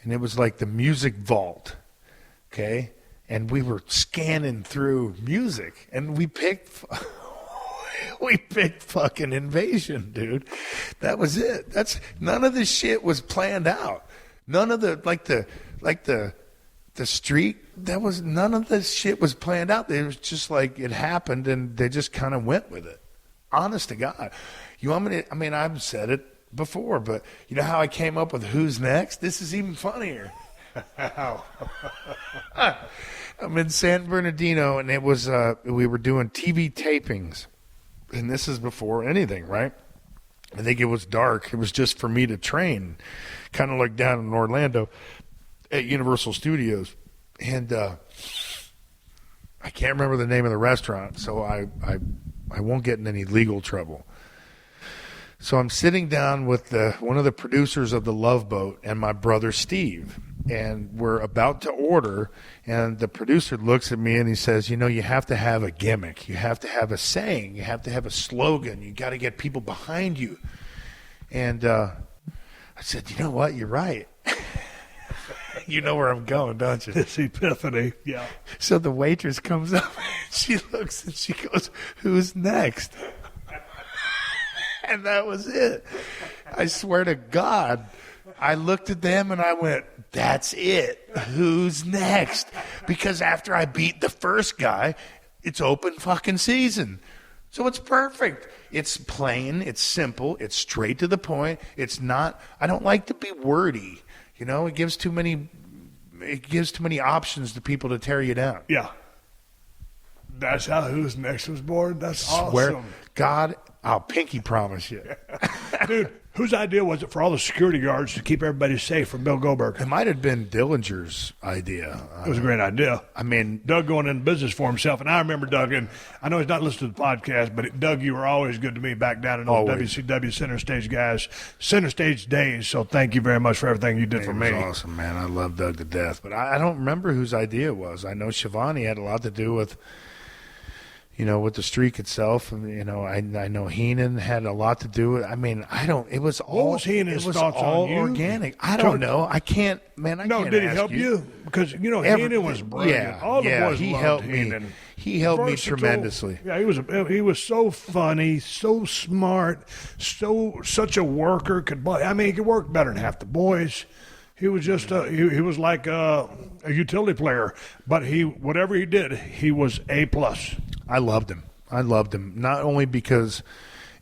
Speaker 4: And it was like the music vault. Okay? And we were scanning through music. And we picked fucking Invasion, dude. That was it. None of this shit was planned out. None of the street, none of this shit was planned out. It was just like it happened and they just kind of went with it. Honest to God. You want me to, I mean, I've said it before, but you know how I came up with Who's Next? This is even funnier. I'm in San Bernardino, and it was, we were doing TV tapings. And this is before anything, right? I think it was dark. It was just for me to train, kind of like down in Orlando at Universal Studios. And I can't remember the name of the restaurant, so I won't get in any legal trouble. So I'm sitting down with one of the producers of The Love Boat and my brother Steve, and we're about to order, and the producer looks at me and he says, you know, you have to have a gimmick. You have to have a saying. You have to have a slogan. You got to get people behind you. And I said, you know what? You're right. You know where I'm going, don't you?
Speaker 2: This epiphany, yeah.
Speaker 4: So the waitress comes up, and she looks and she goes, who's next? And that was it. I swear to God, I looked at them and I went, that's it. Who's next? Because after I beat the first guy, it's open fucking season. So it's perfect. It's plain, it's simple, it's straight to the point. It's not, I don't like to be wordy. You know, it gives too many options to people to tear you down.
Speaker 2: Yeah. That's how Who's Next was born. That's awesome.
Speaker 4: God, I'll pinky promise you.
Speaker 2: Dude, whose idea was it for all the security guards to keep everybody safe from Bill Goldberg?
Speaker 4: It might have been Dillinger's idea.
Speaker 2: It was a great idea.
Speaker 4: I mean,
Speaker 2: Doug going into business for himself, and I remember Doug, and I know he's not listening to the podcast, but Doug, you were always good to me back down in those WCW Center Stage guys, Center Stage days, so thank you very much for everything you did for me.
Speaker 4: It was awesome, man. I love Doug to death, but I don't remember whose idea it was. I know Shivani had a lot to do with, you know, with the streak itself. And, you know, I know Heenan had a lot to do with it. I mean, it was all,
Speaker 2: what was Heenan's thoughts
Speaker 4: all
Speaker 2: on you?
Speaker 4: Organic. I don't know. I can't, man, I can't
Speaker 2: did he
Speaker 4: ask
Speaker 2: help you? Because, you know, Heenan was brilliant.
Speaker 4: Yeah,
Speaker 2: all the boys
Speaker 4: he
Speaker 2: loved
Speaker 4: helped
Speaker 2: Heenan.
Speaker 4: me. He helped me tremendously.
Speaker 2: Yeah, he was so funny, so smart, such a worker. He could work better than half the boys. He was just he was like a utility player, but whatever he did, he was A+.
Speaker 4: I loved him. Not only because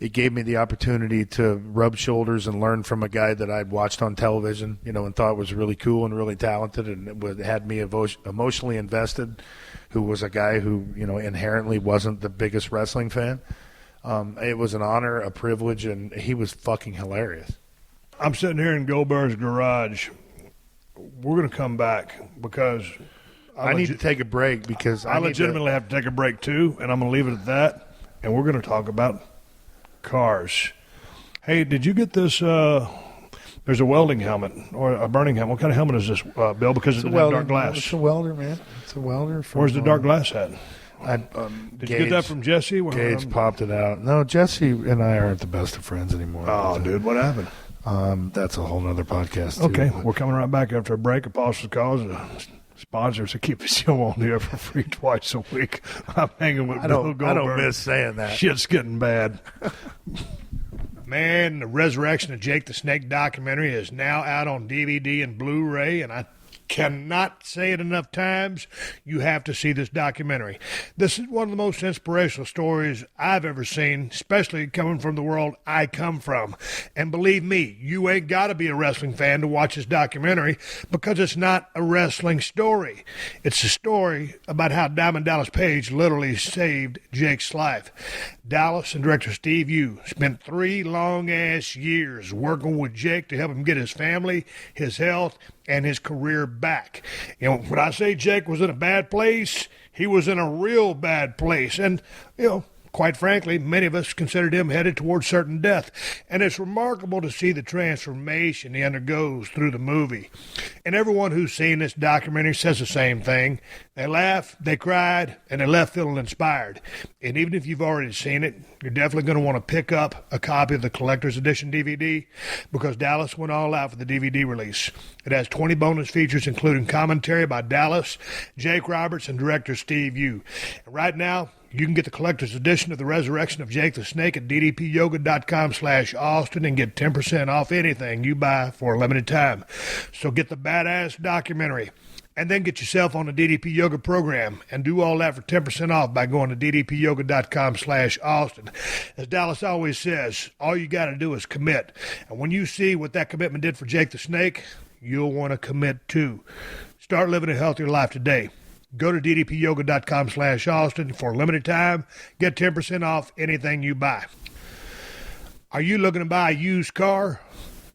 Speaker 4: it gave me the opportunity to rub shoulders and learn from a guy that I'd watched on television, you know, and thought was really cool and really talented, and it had me emotionally invested, who was a guy who, you know, inherently wasn't the biggest wrestling fan. It was an honor, a privilege, and he was fucking hilarious.
Speaker 2: I'm sitting here in Goldberg's garage. We're going to come back because
Speaker 4: I need to take a break because
Speaker 2: I legitimately have to take a break too, and I'm going to leave it at that. And we're going to talk about cars. Hey, did you get this? There's a welding helmet or a burning helmet. What kind of helmet is this, Bill? Because it's dark glass.
Speaker 4: It's a welder, man. It's a welder.
Speaker 2: Where's the dark glass at? Did you get that from Jesse?
Speaker 4: Gage popped it out. No, Jesse and I aren't the best of friends anymore.
Speaker 2: Oh, dude, what happened?
Speaker 4: That's a whole nother podcast, too.
Speaker 2: Okay, we're coming right back after a break. Apostles Cause, sponsors to keep the show on here for free twice a week. I'm hanging with Bill Goldberg.
Speaker 4: I don't miss saying that.
Speaker 2: Shit's getting bad. Man, the Resurrection of Jake the Snake documentary is now out on DVD and Blu-ray, and I cannot say it enough times. You have to see this documentary. This is one of the most inspirational stories I've ever seen, especially coming from the world I come from. And believe me, you ain't got to be a wrestling fan to watch this documentary, because it's not a wrestling story. It's a story about how Diamond Dallas Page literally saved Jake's life. Dallas and director Steve Yu spent 3 long-ass years working with Jake to help him get his family, his health, and his career back. You know, when I say Jake was in a bad place, he was in a real bad place. And, you know, quite frankly, many of us considered him headed towards certain death. And it's remarkable to see the transformation he undergoes through the movie. And everyone who's seen this documentary says the same thing. They laughed, they cried, and they left feeling inspired. And even if you've already seen it, you're definitely going to want to pick up a copy of the Collector's Edition DVD, because Dallas went all out for the DVD release. It has 20 bonus features, including commentary by Dallas, Jake Roberts, and director Steve Yu. And right now, you can get the Collector's Edition of The Resurrection of Jake the Snake at ddpyoga.com/Austin and get 10% off anything you buy for a limited time. So get the badass documentary and then get yourself on the DDP Yoga program, and do all that for 10% off by going to ddpyoga.com/Austin. As Dallas always says, all you got to do is commit. And when you see what that commitment did for Jake the Snake, you'll want to commit too. Start living a healthier life today. Go to ddpyoga.com/Austin for a limited time. Get 10% off anything you buy. Are you looking to buy a used car?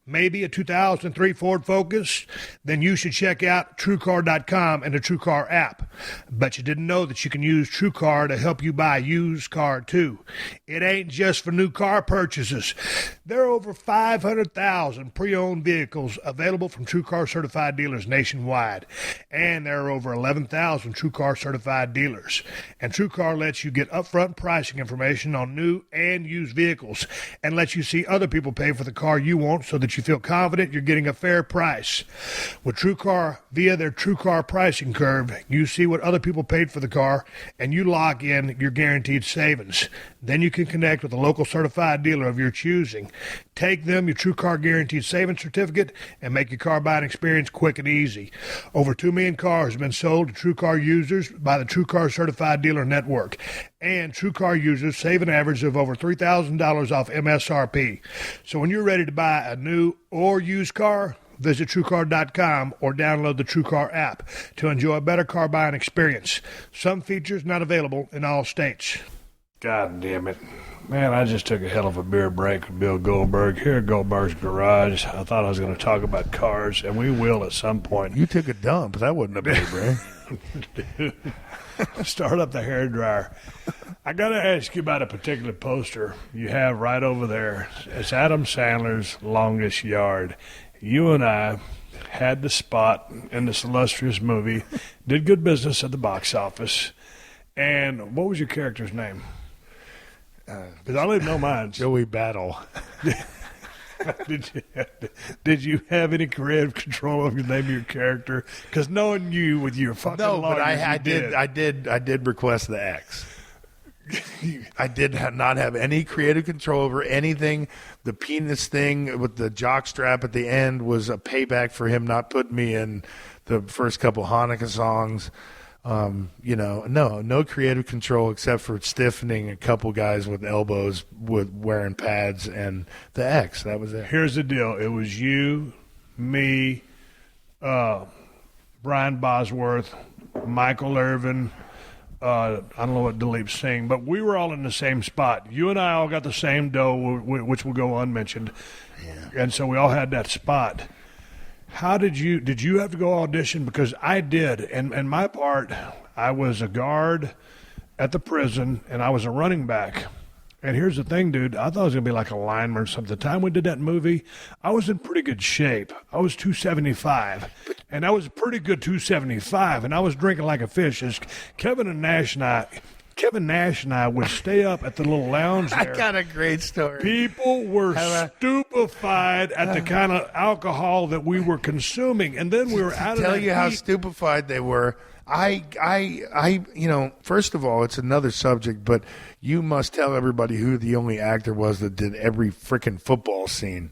Speaker 2: Maybe a 2003 Ford Focus? Then you should check out TrueCar.com and the TrueCar app. But you didn't know that you can use TrueCar to help you buy a used car too. It ain't just for new car purchases. There are over 500,000 pre-owned vehicles available from TrueCar certified dealers nationwide. And there are over 11,000 TrueCar certified dealers. And TrueCar lets you get upfront pricing information on new and used vehicles, and lets you see other people pay for the car you want, so that you feel confident you're getting a fair price. With TrueCar, via their TrueCar pricing curve, you see what other people paid for the car, and you lock in your guaranteed savings. Then you can connect with a local certified dealer of your choosing. Take them your TrueCar Guaranteed Savings Certificate and make your car buying experience quick and easy. Over 2 million cars have been sold to TrueCar users by the TrueCar Certified Dealer Network. And TrueCar users save an average of over $3,000 off MSRP. So when you're ready to buy a new or used car, visit TrueCar.com or download the TrueCar app to enjoy a better car buying experience. Some features not available in all states.
Speaker 5: God damn it. Man, I just took a hell of a beer break with Bill Goldberg here at Goldberg's Garage. I thought I was going to talk about cars, and we will at some point.
Speaker 4: You took a dump. That wasn't a beer break.
Speaker 5: Start up the hairdryer. I got to ask you about a particular poster you have right over there. It's Adam Sandler's Longest Yard. You and I had the spot in this illustrious movie, did good business at the box office. And what was your character's name? Because I don't even know mine.
Speaker 4: Joey Battle.
Speaker 5: Did you have any creative control over the name of your character? Because knowing you with your fucking
Speaker 4: but I did request the X. I did not have any creative control over anything. The penis thing with the jock strap at the end was a payback for him not putting me in the first couple Hanukkah songs. No creative control except for stiffening a couple guys with elbows with wearing pads and the X. That was it.
Speaker 5: Here's the deal. It was you, me, Brian Bosworth, Michael Irvin, I don't know what Dilip's saying, but we were all in the same spot. You and I all got the same dough, which will go unmentioned. Yeah. And so we all had that spot. How did you have to go audition? Because I did. And my part, I was a guard at the prison, and I was a running back. And here's the thing, dude. I thought I was going to be like a lineman or something. The time we did that movie, I was in pretty good shape. I was 275, and I was a pretty good 275, and I was drinking like a fish. As Kevin and Nash and I Kevin Nash and I would stay up at the little lounge there.
Speaker 4: I got a great story.
Speaker 5: People were stupefied at the kind of alcohol that we were consuming, and then we were out of
Speaker 4: tell
Speaker 5: that
Speaker 4: you how
Speaker 5: heat.
Speaker 4: stupefied they were. First of all, it's another subject, but you must tell everybody who the only actor was that did every freaking football scene.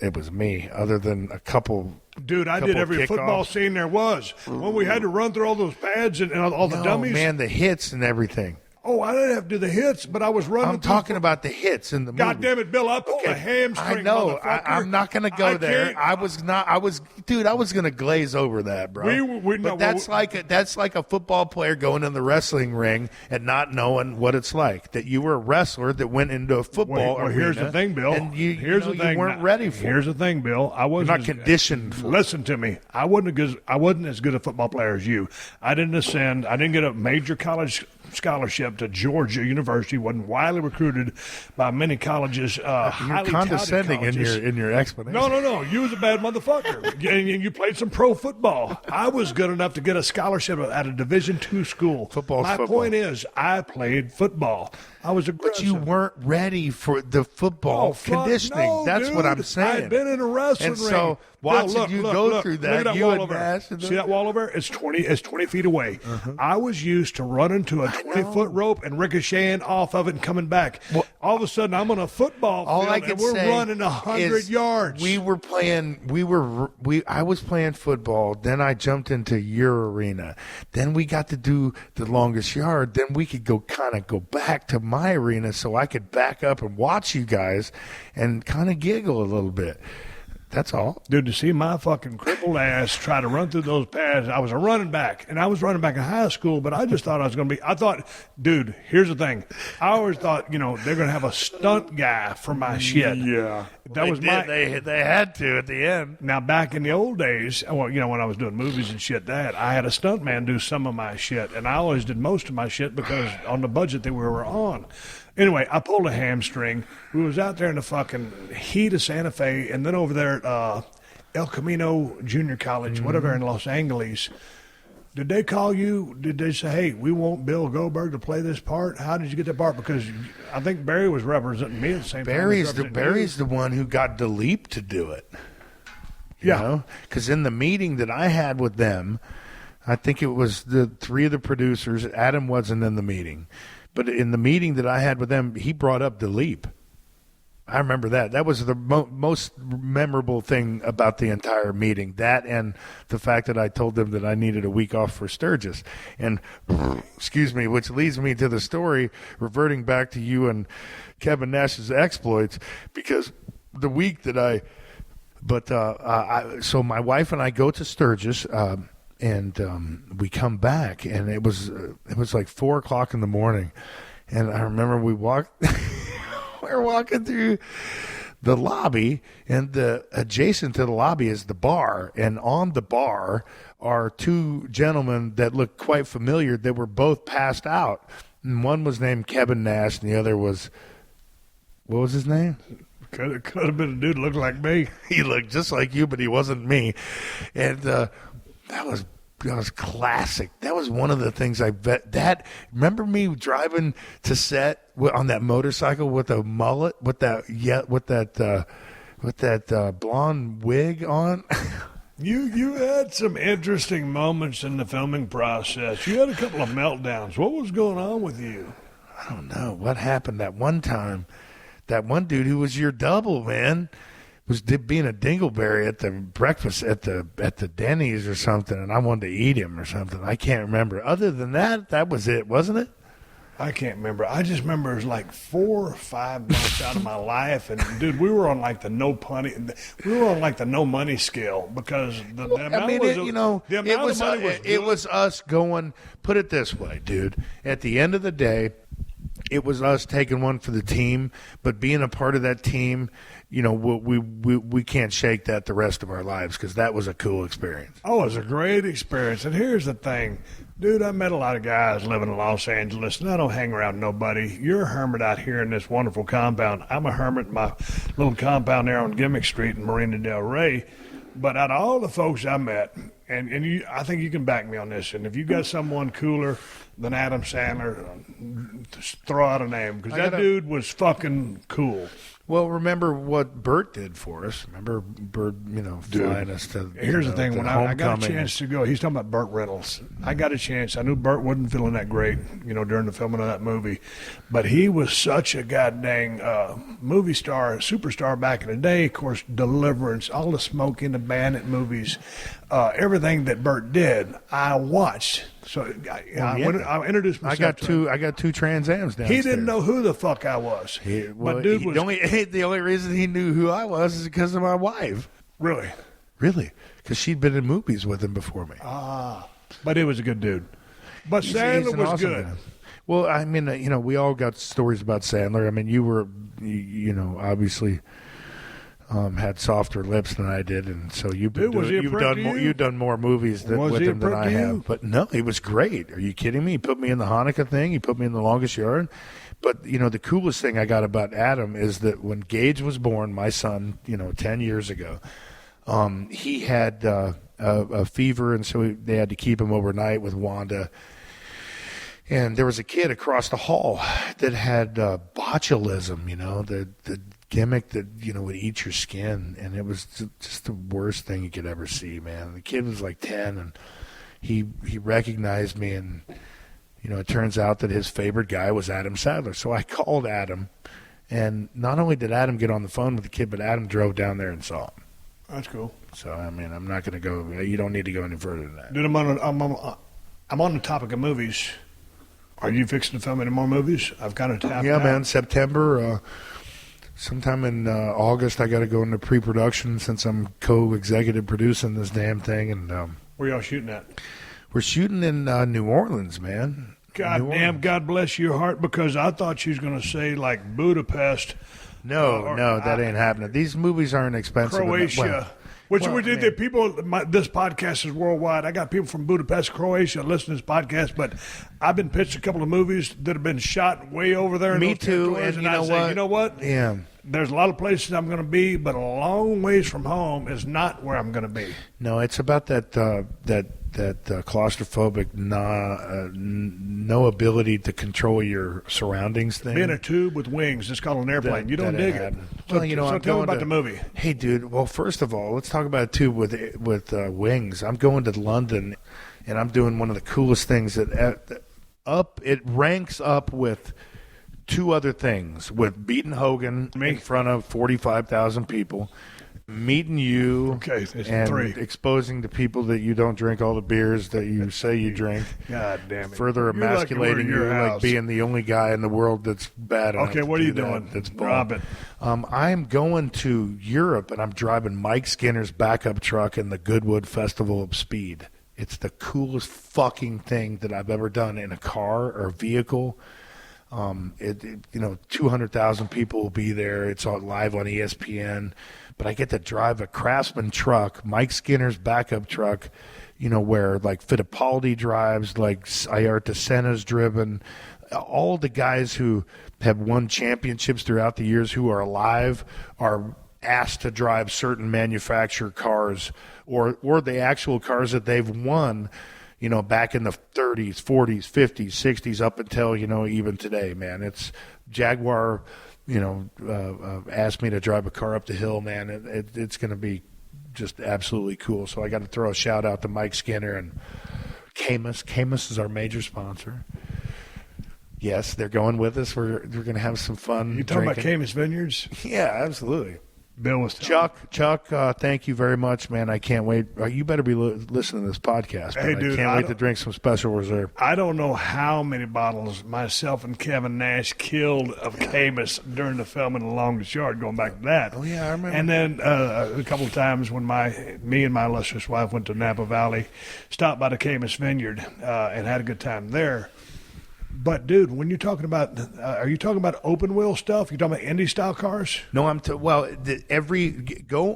Speaker 4: It was me, other than a couple.
Speaker 5: Dude, I did every football scene there was. When we had to run through all those pads and all the dummies.
Speaker 4: Man, the hits and everything.
Speaker 5: Oh, I didn't have to do the hits, but I was running.
Speaker 4: I'm talking about the hits in the movie.
Speaker 5: God damn it, Bill! I pulled a hamstring.
Speaker 4: I know. I'm not going to go there. I was going to glaze over that, bro. That's like a football player going in the wrestling ring and not knowing what it's like. That you were a wrestler that went into a football arena.
Speaker 5: Here's the thing, Bill.
Speaker 4: And you weren't ready for it.
Speaker 5: Here's the thing, Bill. I wasn't
Speaker 4: not conditioned for it.
Speaker 5: Listen to me. I wasn't as good a football player as you. I didn't ascend. I didn't get a major college scholarship to Georgia University. Wasn't widely recruited by many colleges. Highly
Speaker 4: condescending
Speaker 5: colleges.
Speaker 4: in your explanation.
Speaker 5: No. You was a bad motherfucker. and you played some pro football. I was good enough to get a scholarship at a Division II school. My point is, I played football. I was aggressive.
Speaker 4: But you weren't ready for the football conditioning.
Speaker 5: No,
Speaker 4: That's
Speaker 5: dude.
Speaker 4: what I'm saying.
Speaker 5: I'd been in a wrestling
Speaker 4: ring. So watching you go through that,
Speaker 5: look at
Speaker 4: you
Speaker 5: wall
Speaker 4: and
Speaker 5: over.
Speaker 4: Nash.
Speaker 5: See that wall over? It's 20 feet away. I was used to running to a 20-foot rope and ricocheting off of it and coming back. Well, all of a sudden, I'm on a football field and we're running 100 yards.
Speaker 4: We were playing. I was playing football. Then I jumped into your arena. Then we got to do the longest yard. Then we could go back to my arena so I could back up and watch you guys and kind of giggle a little bit. That's all.
Speaker 5: Dude, to see my fucking crippled ass try to run through those pads, I was a running back, and I was running back in high school, but I just thought I was going to be, dude, here's the thing. I always thought, they're going to have a stunt guy for my shit.
Speaker 4: Yeah.
Speaker 5: They
Speaker 4: had to at the end.
Speaker 5: Now, back in the old days, when I was doing movies and shit, I had a stunt man do some of my shit, and I always did most of my shit because on the budget that we were on. Anyway, I pulled a hamstring. We was out there in the fucking heat of Santa Fe, and then over there at El Camino Junior College, whatever, in Los Angeles. Did they call you? Did they say, hey, we want Bill Goldberg to play this part? How did you get that part? Because I think Barry was representing me at the same time.
Speaker 4: Barry's the one who got Dilip to do it. You because in the meeting that I had with them, I think it was the three of the producers. Adam wasn't in the meeting. But in the meeting that I had with them, he brought up Dilip. I remember that. That was the most memorable thing about the entire meeting. That and the fact that I told them that I needed a week off for Sturgis. And, excuse me, which leads me to the story, reverting back to you and Kevin Nash's exploits, because the week that so my wife and I go to Sturgis, and we come back, and it was like 4:00 in the morning, and I remember we were walking through the lobby, and adjacent to the lobby is the bar, and on the bar are two gentlemen that look quite familiar. They were both passed out, and one was named Kevin Nash, and the other was, what was his name?
Speaker 5: Could have been a dude that looked like me.
Speaker 4: He looked just like you, but he wasn't me, and that was classic. That was one of the things I bet. Remember me driving to set on that motorcycle with a mullet, with that blonde wig on.
Speaker 5: You had some interesting moments in the filming process. You had a couple of meltdowns. What was going on with you?
Speaker 4: I don't know what happened that one time. That one dude who was your double, man, was being a dingleberry at the breakfast at the Denny's or something, and I wanted to eat him or something. I can't remember. Other than that, that was it, wasn't it?
Speaker 5: I can't remember. I just remember it was like 4 or 5 months out of my life, and dude, we were on like the no money scale because the amount of money was
Speaker 4: it was us going. Put it this way, dude. At the end of the day, it was us taking one for the team, but being a part of that team, we can't shake that the rest of our lives because that was a cool experience.
Speaker 5: Oh, it was a great experience. And here's the thing, dude, I met a lot of guys living in Los Angeles, and I don't hang around nobody. You're a hermit out here in this wonderful compound. I'm a hermit in my little compound there on Gimmick Street in Marina Del Rey. But out of all the folks I met, And I think you can back me on this. And if you got someone cooler than Adam Sandler, just throw out a name, because that dude was fucking cool.
Speaker 4: Well, remember what Bert did for us. Remember Bert, flying us to.
Speaker 5: Here's the thing: when I got a chance to go, he's talking about Burt Reynolds. I got a chance. I knew Burt wasn't feeling that great, during the filming of that movie, but he was such a goddamn movie star, superstar back in the day. Of course, Deliverance, all the Smokey and the Bandit movies, everything that Burt did, I watched. So I introduced myself.
Speaker 4: I got two Trans Ams downstairs.
Speaker 5: He didn't know who the fuck I was. But dude was
Speaker 4: the only reason he knew who I was is because of my wife.
Speaker 5: Really,
Speaker 4: because she'd been in movies with him before me.
Speaker 5: But he was a good dude. But Sandler was
Speaker 4: awesome
Speaker 5: good.
Speaker 4: Man. Well, I mean, we all got stories about Sandler. I mean, you were, obviously. Had softer lips than I did, and so you've done more movies with him than I have. But no, he was great. Are you kidding me? He put me in the Hanukkah thing. He put me in the Longest Yard. But the coolest thing I got about Adam is that when Gage was born, my son, 10 years ago, he had a fever, and so they had to keep him overnight with Wanda. And there was a kid across the hall that had botulism, the gimmick that would eat your skin, and it was just the worst thing you could ever see, man. The kid was like 10, and he recognized me, and it turns out that his favorite guy was Adam Sandler. So I called Adam, and not only did Adam get on the phone with the kid, but Adam drove down there and saw him.
Speaker 5: That's cool.
Speaker 4: So I mean, I'm not going to go. You don't need to go any further than that.
Speaker 5: Dude, I'm on the topic of movies. Are you fixing to film any more movies? I've kind of tapped out.
Speaker 4: Man. September. Sometime in August, I got to go into pre-production since I'm co-executive producing this damn thing. And
Speaker 5: where y'all shooting at?
Speaker 4: We're shooting in New Orleans, man.
Speaker 5: God damn, God bless your heart, because I thought she was going to say like Budapest.
Speaker 4: No, that ain't happening. These movies aren't expensive.
Speaker 5: Croatia. This podcast is worldwide. I got people from Budapest, Croatia, listening to this podcast, but I've been pitched a couple of movies that have been shot way over there.
Speaker 4: Me too, and
Speaker 5: you know what?
Speaker 4: Yeah.
Speaker 5: There's a lot of places I'm going to be, but a long ways from home is not where I'm going to be.
Speaker 4: No, it's about that claustrophobic, no ability to control your surroundings thing.
Speaker 5: Being a tube with wings, it's called an airplane. You don't dig it. So tell me about the movie.
Speaker 4: Hey, dude. Well, first of all, let's talk about a tube with wings. I'm going to London, and I'm doing one of the coolest things it ranks up with two other things, with beating Hogan in front of 45,000 people, meeting you, and
Speaker 5: 3.
Speaker 4: exposing to people that you don't drink all the beers that you say you drink.
Speaker 5: God damn it.
Speaker 4: Further emasculating you, like being the only guy in the world that's bad enough.
Speaker 5: Okay, what are you doing?
Speaker 4: That's
Speaker 5: Robin.
Speaker 4: I'm going to Europe, and I'm driving Mike Skinner's backup truck in the Goodwood Festival of Speed. It's the coolest fucking thing that I've ever done in a car or vehicle. 200,000 people will be there. It's all live on ESPN. But I get to drive a Craftsman truck, Mike Skinner's backup truck, where like Fittipaldi drives, like Ayrton Senna's driven. All the guys who have won championships throughout the years who are alive are asked to drive certain manufacturer cars or the actual cars that they've won, back in the 30s, 40s, 50s, 60s, up until, even today, man. It's Jaguar, asked me to drive a car up the hill, man. It's going to be just absolutely cool. So I got to throw a shout out to Mike Skinner and Camus. Camus is our major sponsor. Yes, they're going with us. We're going to have some fun.
Speaker 5: You talking
Speaker 4: drinking.
Speaker 5: about Camus Vineyards?
Speaker 4: Yeah, absolutely.
Speaker 5: Bill was
Speaker 4: Chuck, thank you very much, man. I can't wait. You better be listening to this podcast.
Speaker 5: Hey, dude,
Speaker 4: I can't wait to drink some Special Reserve.
Speaker 5: I don't know how many bottles myself and Kevin Nash killed of Camus during the film in The Longest Yard, going back to that.
Speaker 4: Oh, yeah, I remember.
Speaker 5: And then a couple of times when me and my illustrious wife went to Napa Valley, stopped by the Camus Vineyard and had a good time there. But, dude, when you're talking about, are you talking about open wheel stuff? You talking about Indy style cars?
Speaker 4: No, go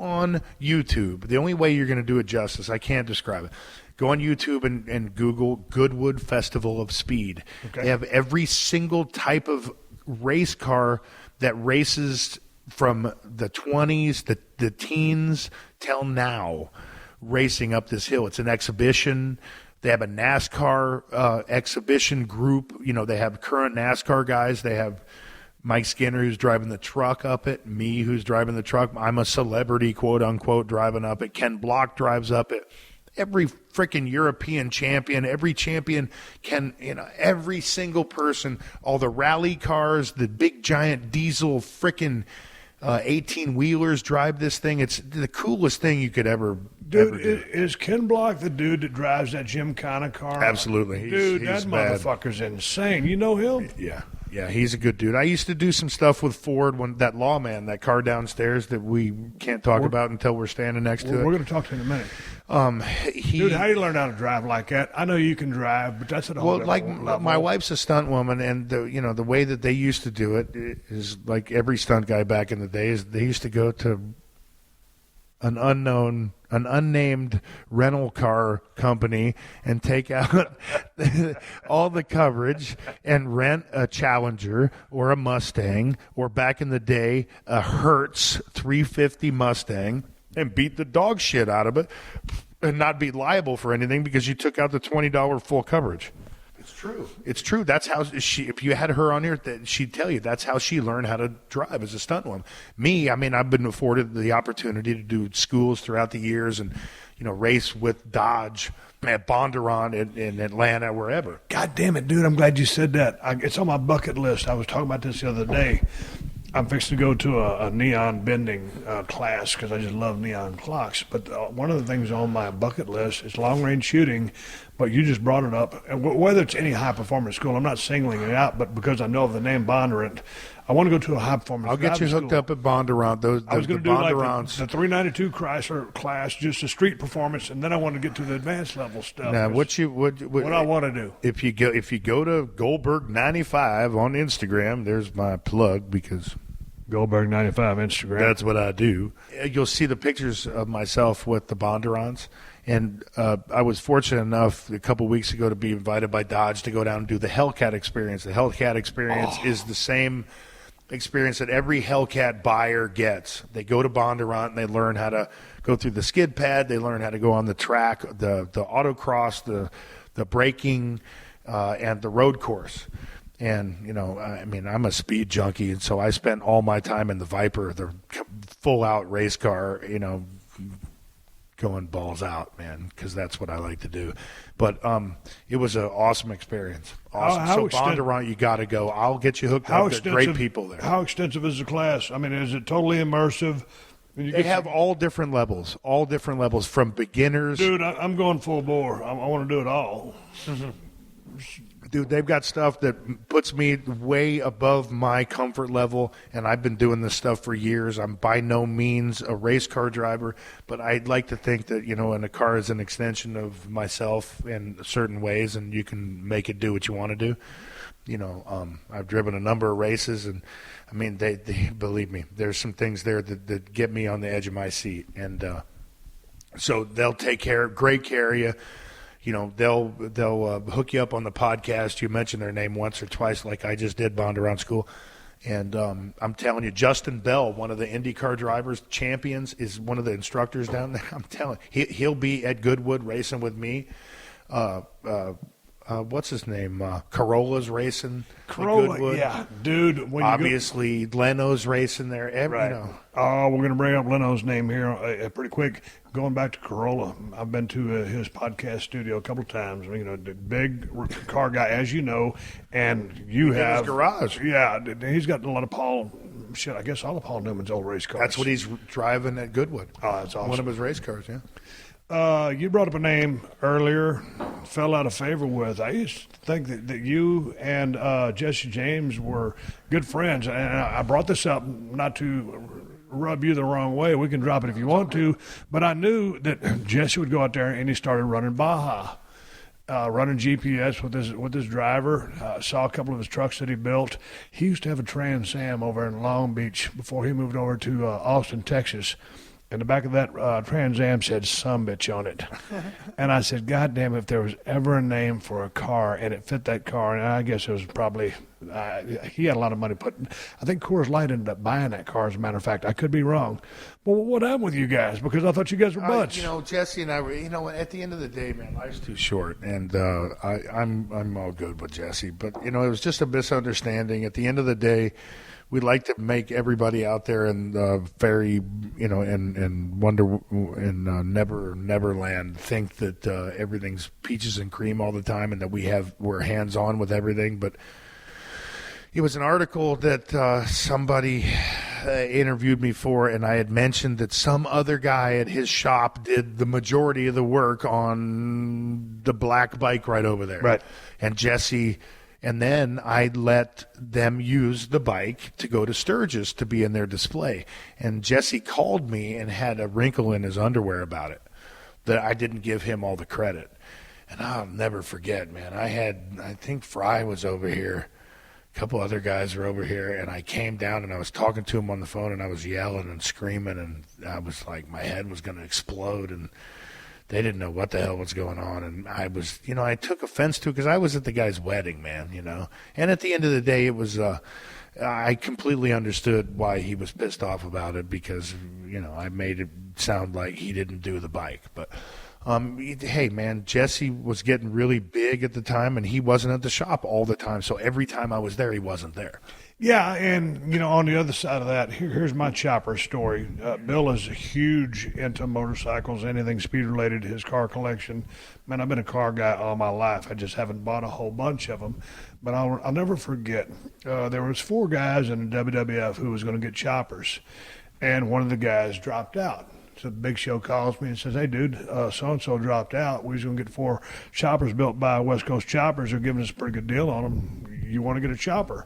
Speaker 4: on YouTube. The only way you're going to do it justice, I can't describe it. Go on YouTube and Google Goodwood Festival of Speed. Okay. They have every single type of race car that races from the 20s, the teens till now. racing up this hill. It's an exhibition. They have a NASCAR exhibition group. You know, they have current NASCAR guys. They have Mike Skinner, who's driving the truck up it, me, who's driving the truck. I'm a celebrity, quote unquote, driving up it. Ken Block drives up it. Every freaking European champion, every champion can, you know, every single person, all the rally cars, the big giant diesel freaking 18-wheelers drive this thing. It's the coolest thing you could ever do.
Speaker 5: Is Ken Block the dude that drives that Gymkhana car?
Speaker 4: Absolutely.
Speaker 5: Dude,
Speaker 4: he's
Speaker 5: that
Speaker 4: bad.
Speaker 5: motherfucker's insane. You know him?
Speaker 4: Yeah, he's a good dude. I used to do some stuff with Ford when that Lawman, that car downstairs that we can't talk about until we're standing next to it.
Speaker 5: We're going to talk to him in a minute. Dude, how do you learn how to drive like that? I know you can drive, but that's at a whole level.
Speaker 4: My wife's a stunt woman, and the way that they used to do it is like every stunt guy back in the days. They used to go to an unnamed rental car company and take out all the coverage and rent a Challenger or a Mustang, or back in the day a Hertz 350 Mustang, and beat the dog shit out of it and not be liable for anything because you took out the $20 full coverage. It's true. That's how if you had her on here, she'd tell you that's how she learned how to drive as a stunt woman. Me, I mean, I've been afforded the opportunity to do schools throughout the years and, you know, race with Dodge at Bondurant in Atlanta, wherever.
Speaker 5: God damn it, dude. I'm glad you said that. It's on my bucket list. I was talking about this the other day. I'm fixing to go to a neon bending class because I just love neon clocks. But one of the things on my bucket list is long-range shooting, but you just brought it up. And whether it's any high-performance school, I'm not singling it out, but because I know of the name Bondurant, I want to go to a high-performance school.
Speaker 4: I'll get you hooked up at Bondurant.
Speaker 5: I was going to do like the 392 Chrysler class, just a street performance, and then I want to get to the advanced level stuff.
Speaker 4: Now, what
Speaker 5: I want to do.
Speaker 4: If you go to Goldberg 95 on Instagram, there's my plug because
Speaker 5: Goldberg 95 Instagram.
Speaker 4: That's what I do. You'll see the pictures of myself with the Bondurants. And I was fortunate enough a couple weeks ago to be invited by Dodge to go down and do the Hellcat experience. The Hellcat experience is the same experience that every Hellcat buyer gets. They go to Bondurant and they learn how to go through the skid pad. They learn how to go on the track, the autocross, the braking, and the road course. And, you know, I mean, I'm a speed junkie, and so I spent all my time in the Viper, the full-out race car, you know, going balls out, man, because that's what I like to do. But it was an awesome experience. Awesome. So Bondurant, you got to go. I'll get you hooked up. There's great people there.
Speaker 5: How extensive is the class? I mean, is it totally immersive?
Speaker 4: They have all different levels from beginners.
Speaker 5: Dude, I'm going full bore. I want to do it all.
Speaker 4: Dude, they've got stuff that puts me way above my comfort level, and I've been doing this stuff for years. I'm by no means a race car driver, but I'd like to think that, you know, and a car is an extension of myself in certain ways, and you can make it do what you want to do. You know, I've driven a number of races, and, I mean, they believe me, there's some things there that get me on the edge of my seat. And so they'll take great care of you. You know, they'll hook you up on the podcast. You mentioned their name once or twice, like I just did, Bondurant School. And I'm telling you, Justin Bell, one of the IndyCar drivers, champions, is one of the instructors down there. I'm telling you, he'll be at Goodwood racing with me. What's his name? Corolla's racing.
Speaker 5: Corolla,
Speaker 4: Goodwood.
Speaker 5: yeah, dude.
Speaker 4: Obviously, Leno's racing there.
Speaker 5: Right.
Speaker 4: You know.
Speaker 5: Oh, we're going to bring up Leno's name here pretty quick. Going back to Corolla, I've been to his podcast studio a couple of times. You know, the big car guy, as you know, and you have
Speaker 4: his garage.
Speaker 5: Yeah, he's got a lot of Paul. Shit, I guess all of Paul Newman's old race cars.
Speaker 4: That's what he's driving at Goodwood.
Speaker 5: Oh, that's awesome.
Speaker 4: One of his race cars, yeah.
Speaker 5: You brought up a name earlier, fell out of favor with. I used to think that you and Jesse James were good friends, and I brought this up not to rub you the wrong way. We can drop it if you want to, but I knew that Jesse would go out there and he started running Baja, running GPS with his driver. Saw a couple of his trucks that he built. He used to have a Trans Am over in Long Beach before he moved over to Austin, Texas. And the back of that Trans Am said "sumbitch" on it. And I said, God damn, if there was ever a name for a car and it fit that car, and I guess it was probably, he had a lot of money put. I think Coors Light ended up buying that car, as a matter of fact. I could be wrong. Well, what happened with you guys? Because I thought you guys were buds.
Speaker 4: Jesse and I were, at the end of the day, man, life's too short. And I'm all good with Jesse. But, it was just a misunderstanding. At the end of the day, we'd like to make everybody out there in fairy, and Wonder in Neverland think that everything's peaches and cream all the time, and that we're hands on with everything. But it was an article that somebody interviewed me for, and I had mentioned that some other guy at his shop did the majority of the work on the black bike right over there.
Speaker 5: Right.
Speaker 4: And Jesse. And then I let them use the bike to go to Sturgis to be in their display. And Jesse called me and had a wrinkle in his underwear about it, that I didn't give him all the credit. And I'll never forget, man. I think Fry was over here. A couple other guys were over here. And I came down and I was talking to him on the phone, and I was yelling and screaming. And I was like, my head was going to explode. And they didn't know what the hell was going on. And I was, I took offense to it because I was at the guy's wedding, man, And at the end of the day, it was, I completely understood why he was pissed off about it because, I made it sound like he didn't do the bike. But, hey, man, Jesse was getting really big at the time, and he wasn't at the shop all the time. So every time I was there, he wasn't there.
Speaker 5: Yeah, and, on the other side of that, here's my chopper story. Bill is huge into motorcycles, anything speed-related, his car collection. Man, I've been a car guy all my life. I just haven't bought a whole bunch of them. But I'll never forget, there was 4 guys in the WWF who was going to get choppers, and one of the guys dropped out. So the Big Show calls me and says, hey, dude, so-and-so dropped out. We was going to get 4 choppers built by West Coast Choppers. They're giving us a pretty good deal on them. You want to get a chopper?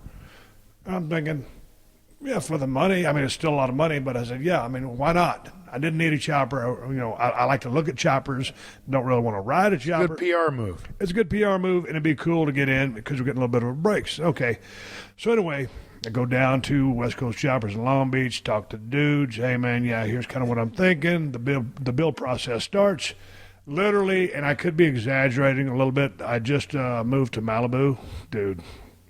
Speaker 5: I'm thinking, yeah, for the money. I mean, it's still a lot of money, but I said, yeah, why not? I didn't need a chopper. I like to look at choppers. Don't really want to ride a chopper.
Speaker 4: Good PR move.
Speaker 5: It's a good PR move, and it'd be cool to get in because we're getting a little bit of a breaks. Okay. So anyway, I go down to West Coast Choppers in Long Beach, talk to dudes. Hey, man, yeah, here's kind of what I'm thinking. The build process starts. Literally, and I could be exaggerating a little bit, I just moved to Malibu. Dude,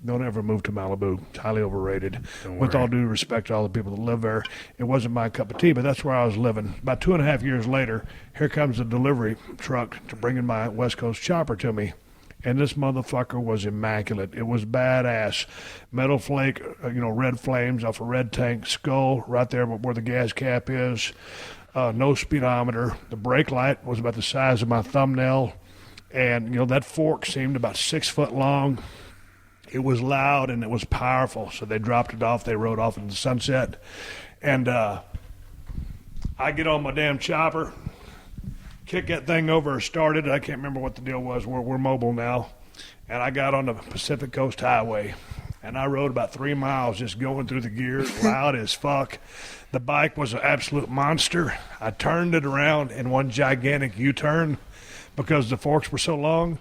Speaker 5: don't ever move to Malibu. It's highly overrated. With all due respect to all the people that live there, it wasn't my cup of tea, but that's where I was living. About 2.5 years later, here comes a delivery truck to bring in my West Coast chopper to me. And this motherfucker was immaculate. It was badass. Metal flake, red flames off a red tank, skull right there where the gas cap is. No speedometer. The brake light was about the size of my thumbnail. And, that fork seemed about 6 foot long. It was loud and it was powerful. So they dropped it off. They rode off into the sunset. And I get on my damn chopper, kick that thing over, started. I can't remember what the deal was. We're mobile now. And I got on the Pacific Coast Highway. And I rode about 3 miles just going through the gears, loud as fuck. The bike was an absolute monster. I turned it around in one gigantic U-turn because the forks were so long.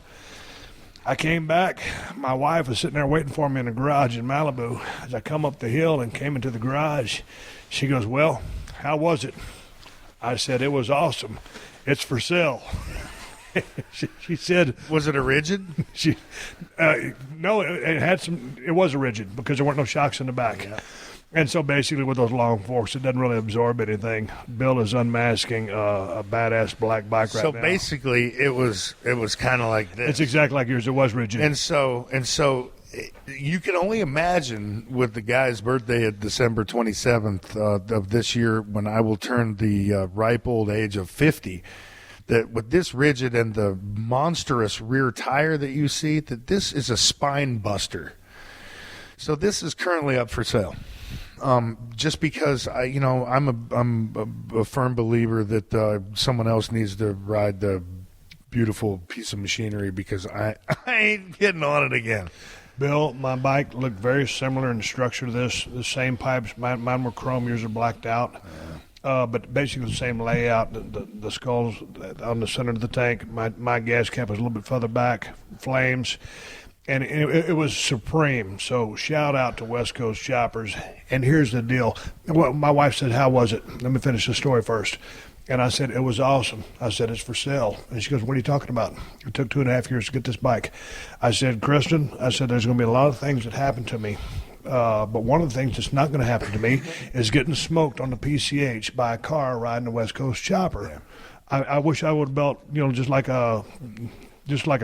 Speaker 5: I came back. My wife was sitting there waiting for me in the garage in Malibu. As I come up the hill and came into the garage, she goes, well, how was it? I said, it was awesome. It's for sale. She said,
Speaker 4: was it a rigid?
Speaker 5: No, it was a rigid because there weren't no shocks in the back. Yeah. And so basically with those long forks, it doesn't really absorb anything. Bill is unmasking a badass black bike right now.
Speaker 4: So basically it was kind of like this.
Speaker 5: It's exactly like yours. It was rigid.
Speaker 4: And so you can only imagine with the guy's birthday at December 27th of this year when I will turn the ripe old age of 50, that with this rigid and the monstrous rear tire that you see, that this is a spine buster. So this is currently up for sale. Just because I'm a firm believer that someone else needs to ride the beautiful piece of machinery because I ain't getting on it again.
Speaker 5: Bill, my bike looked very similar in structure to this. The same pipes, mine were chrome, yours are blacked out. But basically the same layout. The skulls on the center of the tank. My gas cap was a little bit further back. Flames. And it was supreme. So shout out to West Coast Choppers. And here's the deal. Well, my wife said, how was it? Let me finish the story first. And I said, it was awesome. I said, it's for sale. And she goes, what are you talking about? It took 2.5 years to get this bike. I said, Kristen, there's going to be a lot of things that happen to me. But one of the things that's not going to happen to me is getting smoked on the PCH by a car riding a West Coast Chopper. Yeah. I wish I would have built, just like a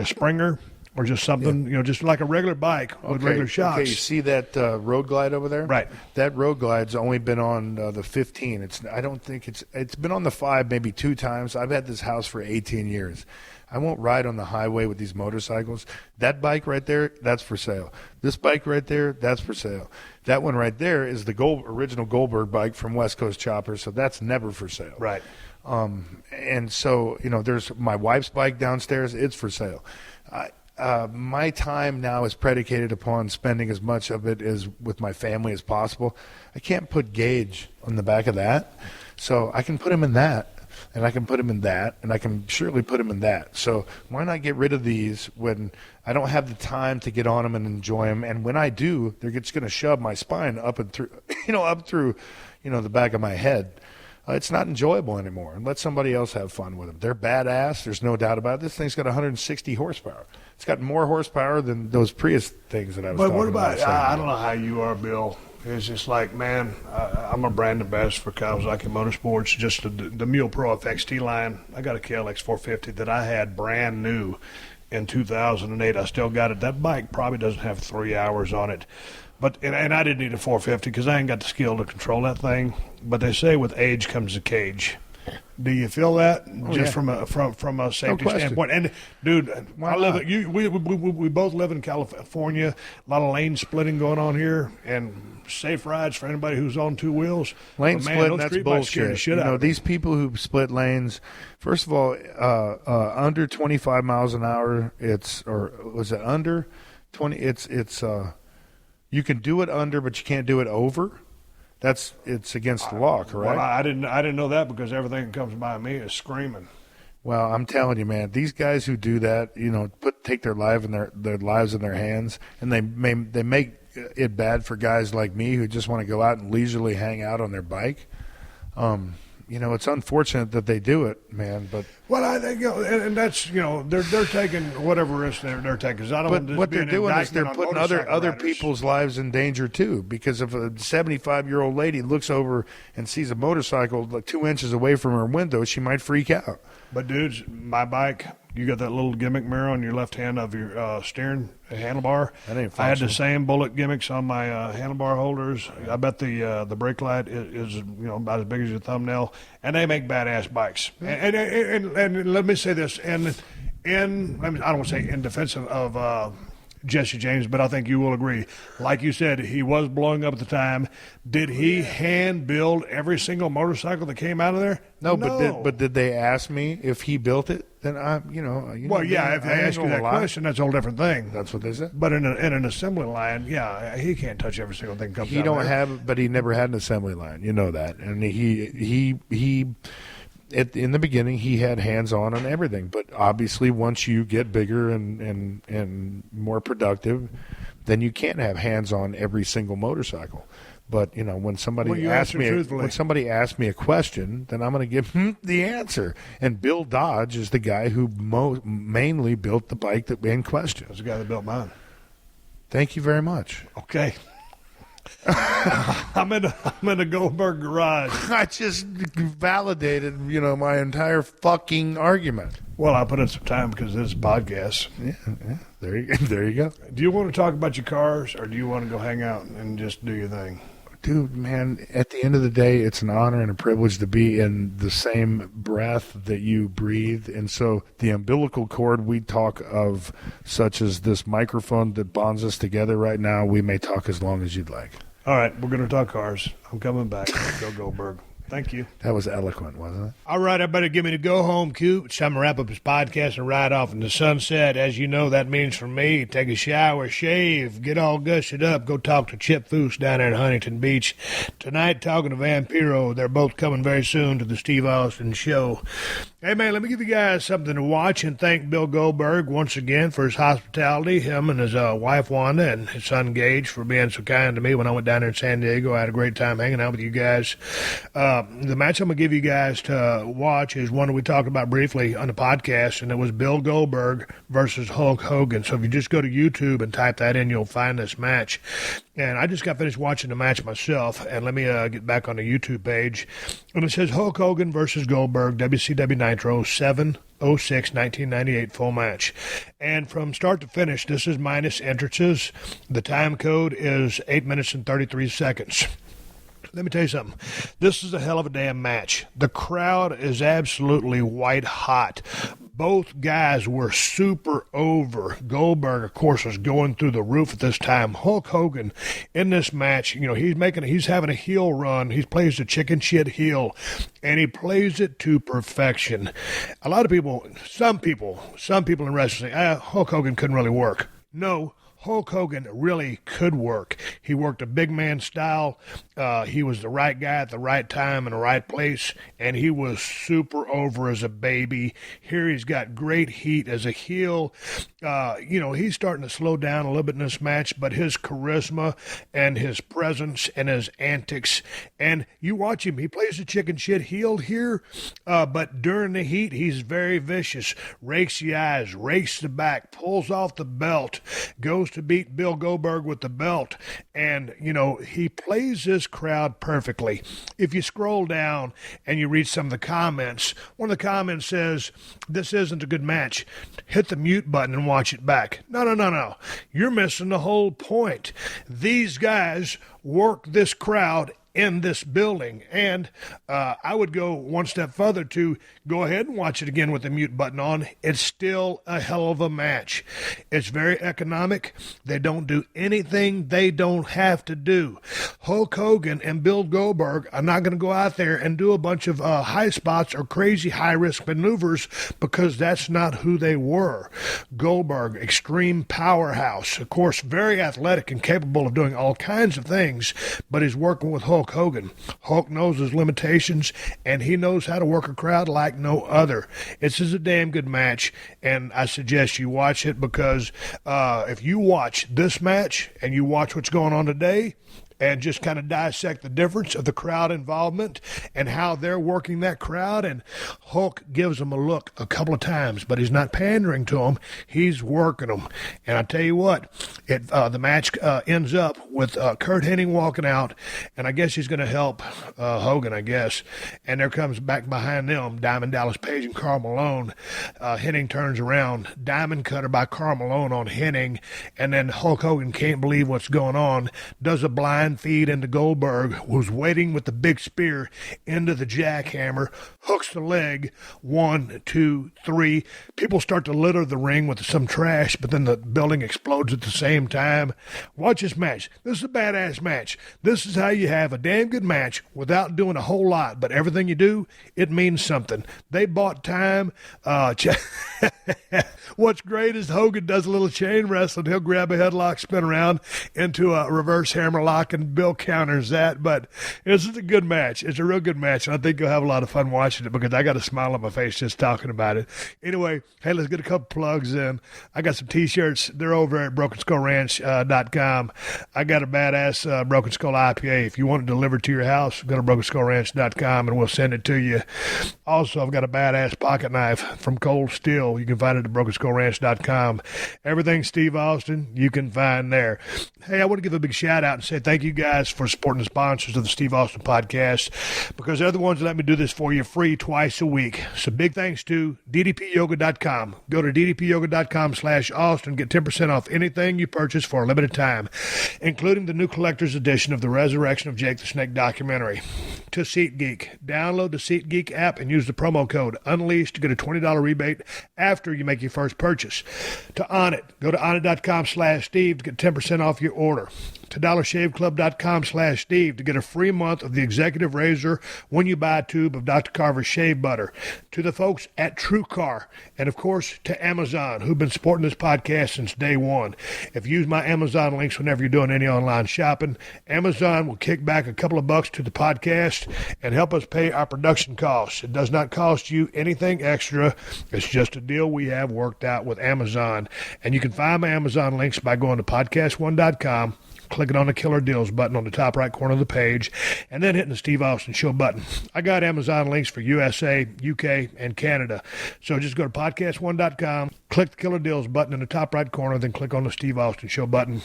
Speaker 5: Springer. Or just something, just like a regular bike with regular shocks.
Speaker 4: Okay, you see that Road Glide over there?
Speaker 5: Right.
Speaker 4: That Road Glide's only been on the 15. I don't think it's been on the 5 maybe 2 times. I've had this house for 18 years. I won't ride on the highway with these motorcycles. That bike right there, that's for sale. This bike right there, that's for sale. That one right there is the original Goldberg bike from West Coast Chopper, so that's never for sale.
Speaker 5: Right.
Speaker 4: And so, there's my wife's bike downstairs. It's for sale. My time now is predicated upon spending as much of it as with my family as possible. I can't put Gage on the back of that, so I can put him in that, and I can put him in that, and I can surely put him in that. So why not get rid of these when I don't have the time to get on them and enjoy them? And when I do, they're just going to shove my spine up and through, up through, the back of my head. It's not enjoyable anymore. And let somebody else have fun with them. They're badass. There's no doubt about it. This thing's got 160 horsepower. It's got more horsepower than those Prius things that I was talking about.
Speaker 5: But what about, I don't know how you are, Bill. It's just like, man, I'm a brand ambassador for Kawasaki Motorsports. Just the Mule Pro FXT line. I got a KLX 450 that I had brand new in 2008. I still got it. That bike probably doesn't have 3 hours on it. But and I didn't need a 450 because I ain't got the skill to control that thing. But they say with age comes a cage. Do you feel that from a safety standpoint? And dude, we both live in California. A lot of lane splitting going on here, and safe rides for anybody who's on 2 wheels.
Speaker 4: Lane splitting, that's bullshit. These people who split lanes. First of all, under 25 miles an hour, was it under 20? It's you can do it under, but you can't do it over. It's against the law, correct?
Speaker 5: Well, I didn't know that because everything that comes by me is screaming.
Speaker 4: Well, I'm telling you, man, these guys who do that, take their lives in their hands, and they make it bad for guys like me who just want to go out and leisurely hang out on their bike. It's unfortunate that they do it, man. But
Speaker 5: I think, and that's they're taking whatever risk they're taking.
Speaker 4: But what they're doing is they're putting other people's lives in danger too. Because if a 75-year-old lady looks over and sees a motorcycle like 2 inches away from her window, she might freak out.
Speaker 5: But dudes, my bike, you got that little gimmick mirror on your left hand of your steering handlebar.
Speaker 4: That ain't
Speaker 5: I had the same bullet gimmicks on my handlebar holders. I bet the brake light is about as big as your thumbnail, and they make badass bikes. And let me say this, I don't want to say in defense of Jesse James, but I think you will agree. Like you said, he was blowing up at the time. Did he hand build every single motorcycle that came out of there?
Speaker 4: No. But did they ask me if he built it? Then if
Speaker 5: they ask you that question, that's a whole different thing.
Speaker 4: That's what they said.
Speaker 5: But in an assembly line, he can't touch every single thing that comes out.
Speaker 4: But he never had an assembly line. You know that, and he in the beginning, he had hands-on everything. But obviously, once you get bigger and more productive, then you can't have hands-on every single motorcycle. But when somebody asks me a question, then I'm going to give him the answer. And Bill Dodge is the guy who mainly built the bike that in question.
Speaker 5: That's the guy that built mine.
Speaker 4: Thank you very much.
Speaker 5: Okay. I'm in a Goldberg garage.
Speaker 4: I just validated, my entire fucking argument.
Speaker 5: Well, I put in some time because this is a podcast.
Speaker 4: Yeah. There you go.
Speaker 5: Do you want to talk about your cars, or do you want to go hang out and just do your thing?
Speaker 4: Dude, man, at the end of the day, it's an honor and a privilege to be in the same breath that you breathe. And so the umbilical cord we talk of, such as this microphone that bonds us together right now, we may talk as long as you'd like.
Speaker 5: All right, we're going to talk cars. I'm coming back. Go Goldberg. Thank you.
Speaker 4: That was eloquent, wasn't it?
Speaker 5: All right, everybody, give me the go-home cue. It's time to wrap up this podcast and ride off in the sunset. As you know, that means for me, take a shower, shave, get all gushed up, go talk to Chip Foose down there in Huntington Beach. Tonight, talking to Vampiro. They're both coming very soon to the Steve Austin Show. Hey, man, let me give you guys something to watch and thank Bill Goldberg once again for his hospitality, him and his wife, Wanda, and his son, Gage, for being so kind to me when I went down there in San Diego. I had a great time hanging out with you guys. The match I'm going to give you guys to watch is one that we talked about briefly on the podcast, and it was Bill Goldberg versus Hulk Hogan. So if you just go to YouTube and type that in, you'll find this match. And I just got finished watching the match myself, and let me get back on the YouTube page. And it says Hulk Hogan versus Goldberg, WCW Nitro, 7/06/1998 full match. And from start to finish, this is minus entrances. The time code is 8 minutes and 33 seconds. Let me tell you something. This is a hell of a damn match. The crowd is absolutely white hot. Both guys were super over. Goldberg, of course, was going through the roof at this time. Hulk Hogan, in this match, he's having a heel run. He plays the chicken shit heel, and he plays it to perfection. A lot of people, some people in wrestling say, Hulk Hogan couldn't really work. No, Hulk Hogan really could work. He worked a big man style. He was the right guy at the right time in the right place, and he was super over as a baby. Here he's got great heat as a heel. He's starting to slow down a little bit in this match, but his charisma and his presence and his antics, and you watch him, he plays the chicken shit heel here, but during the heat, he's very vicious. Rakes the eyes, rakes the back, pulls off the belt, goes to beat Bill Goldberg with the belt, and he plays this crowd perfectly. If you scroll down and you read some of the comments, one of the comments says, "This isn't a good match. Hit the mute button and watch it back." No. You're missing the whole point. These guys work this crowd in this building, and I would go one step further to go ahead and watch it again with the mute button on. It's still a hell of a match. It's very economic. They don't do anything they don't have to do. Hulk Hogan and Bill Goldberg are not going to go out there and do a bunch of high spots or crazy high-risk maneuvers, because that's not who they were. Goldberg, extreme powerhouse, of course, very athletic and capable of doing all kinds of things, but he's working with Hulk Hogan. Hulk knows his limitations, and he knows how to work a crowd like no other. This is a damn good match, and I suggest you watch it, because if you watch this match and you watch what's going on today and just kind of dissect the difference of the crowd involvement and how they're working that crowd, and Hulk gives them a look a couple of times, but he's not pandering to them. He's working them. And I tell you what, the match ends up with Kurt Hennig walking out, and I guess he's going to help Hogan, I guess. And there comes back behind them Diamond Dallas Page and Karl Malone. Hennig turns around, diamond cutter by Karl Malone on Hennig, and then Hulk Hogan can't believe what's going on, does a blind feed into Goldberg, who's waiting with the big spear into the jackhammer, hooks the leg, 1, 2, 3. People start to litter the ring with some trash, but then the building explodes at the same time. Watch this match. This is a badass match. This is how you have a damn good match without doing a whole lot, but everything you do, it means something. They bought time. What's great is Hogan does a little chain wrestling. He'll grab a headlock, spin around into a reverse hammerlock, and Bill counters that. But this is a good match. It's a real good match, and I think you'll have a lot of fun watching it, because I got a smile on my face just talking about it. Anyway, hey, let's get a couple plugs in. I got some T-shirts. They're over at BrokenSkullRanch.com. I got a badass Broken Skull IPA. If you want it delivered to your house, go to BrokenSkullRanch.com, and we'll send it to you. Also, I've got a badass pocket knife from Cold Steel. You can find it at BrokenSkullRanch.com. Everything Steve Austin, you can find there. Hey, I want to give a big shout out and say thank you guys for supporting the sponsors of the Steve Austin Podcast, because they're the ones that let me do this for you free twice a week. So big thanks to DDPyoga.com. Go to DDPyoga.com/Austin. Get 10% off anything you purchase for a limited time, including the new collector's edition of the Resurrection of Jake the Snake documentary. To SeatGeek. Download the SeatGeek app and use the promo code UNLEASHED to get a $20 rebate after you make your first purchase. To Onnit. Go to Onnit.com/Steve to get 10% off your order.
Speaker 2: to dollarshaveclub.com/Steve to get a free month of the executive razor when you buy a tube of Dr. Carver's shave butter. To the folks at TrueCar, and of course to Amazon, who've been supporting this podcast since day one. If you use my Amazon links whenever you're doing any online shopping, Amazon will kick back a couple of bucks to the podcast and help us pay our production costs. It does not cost you anything extra. It's just a deal we have worked out with Amazon. And you can find my Amazon links by going to PodcastOne.com, clicking on the Killer Deals button on the top right corner of the page, and then hitting the Steve Austin Show button. I got Amazon links for USA, UK, and Canada. So just go to PodcastOne.com, click the Killer Deals button in the top right corner, then click on the Steve Austin Show button.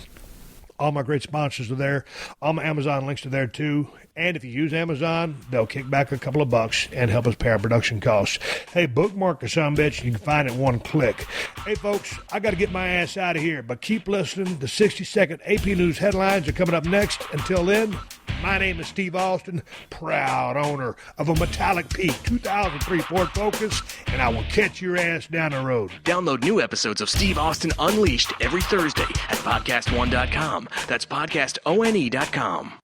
Speaker 2: All my great sponsors are there. All my Amazon links are there, too. And if you use Amazon, they'll kick back a couple of bucks and help us pay our production costs. Hey, bookmark the sumbitch. You can find it one click. Hey, folks, I got to get my ass out of here, but keep listening. The 60-second AP News headlines are coming up next. Until then, my name is Steve Austin, proud owner of a Metallic Peak 2003 Ford Focus, and I will catch your ass down the road.
Speaker 3: Download new episodes of Steve Austin Unleashed every Thursday at PodcastOne.com. That's PodcastOne.com.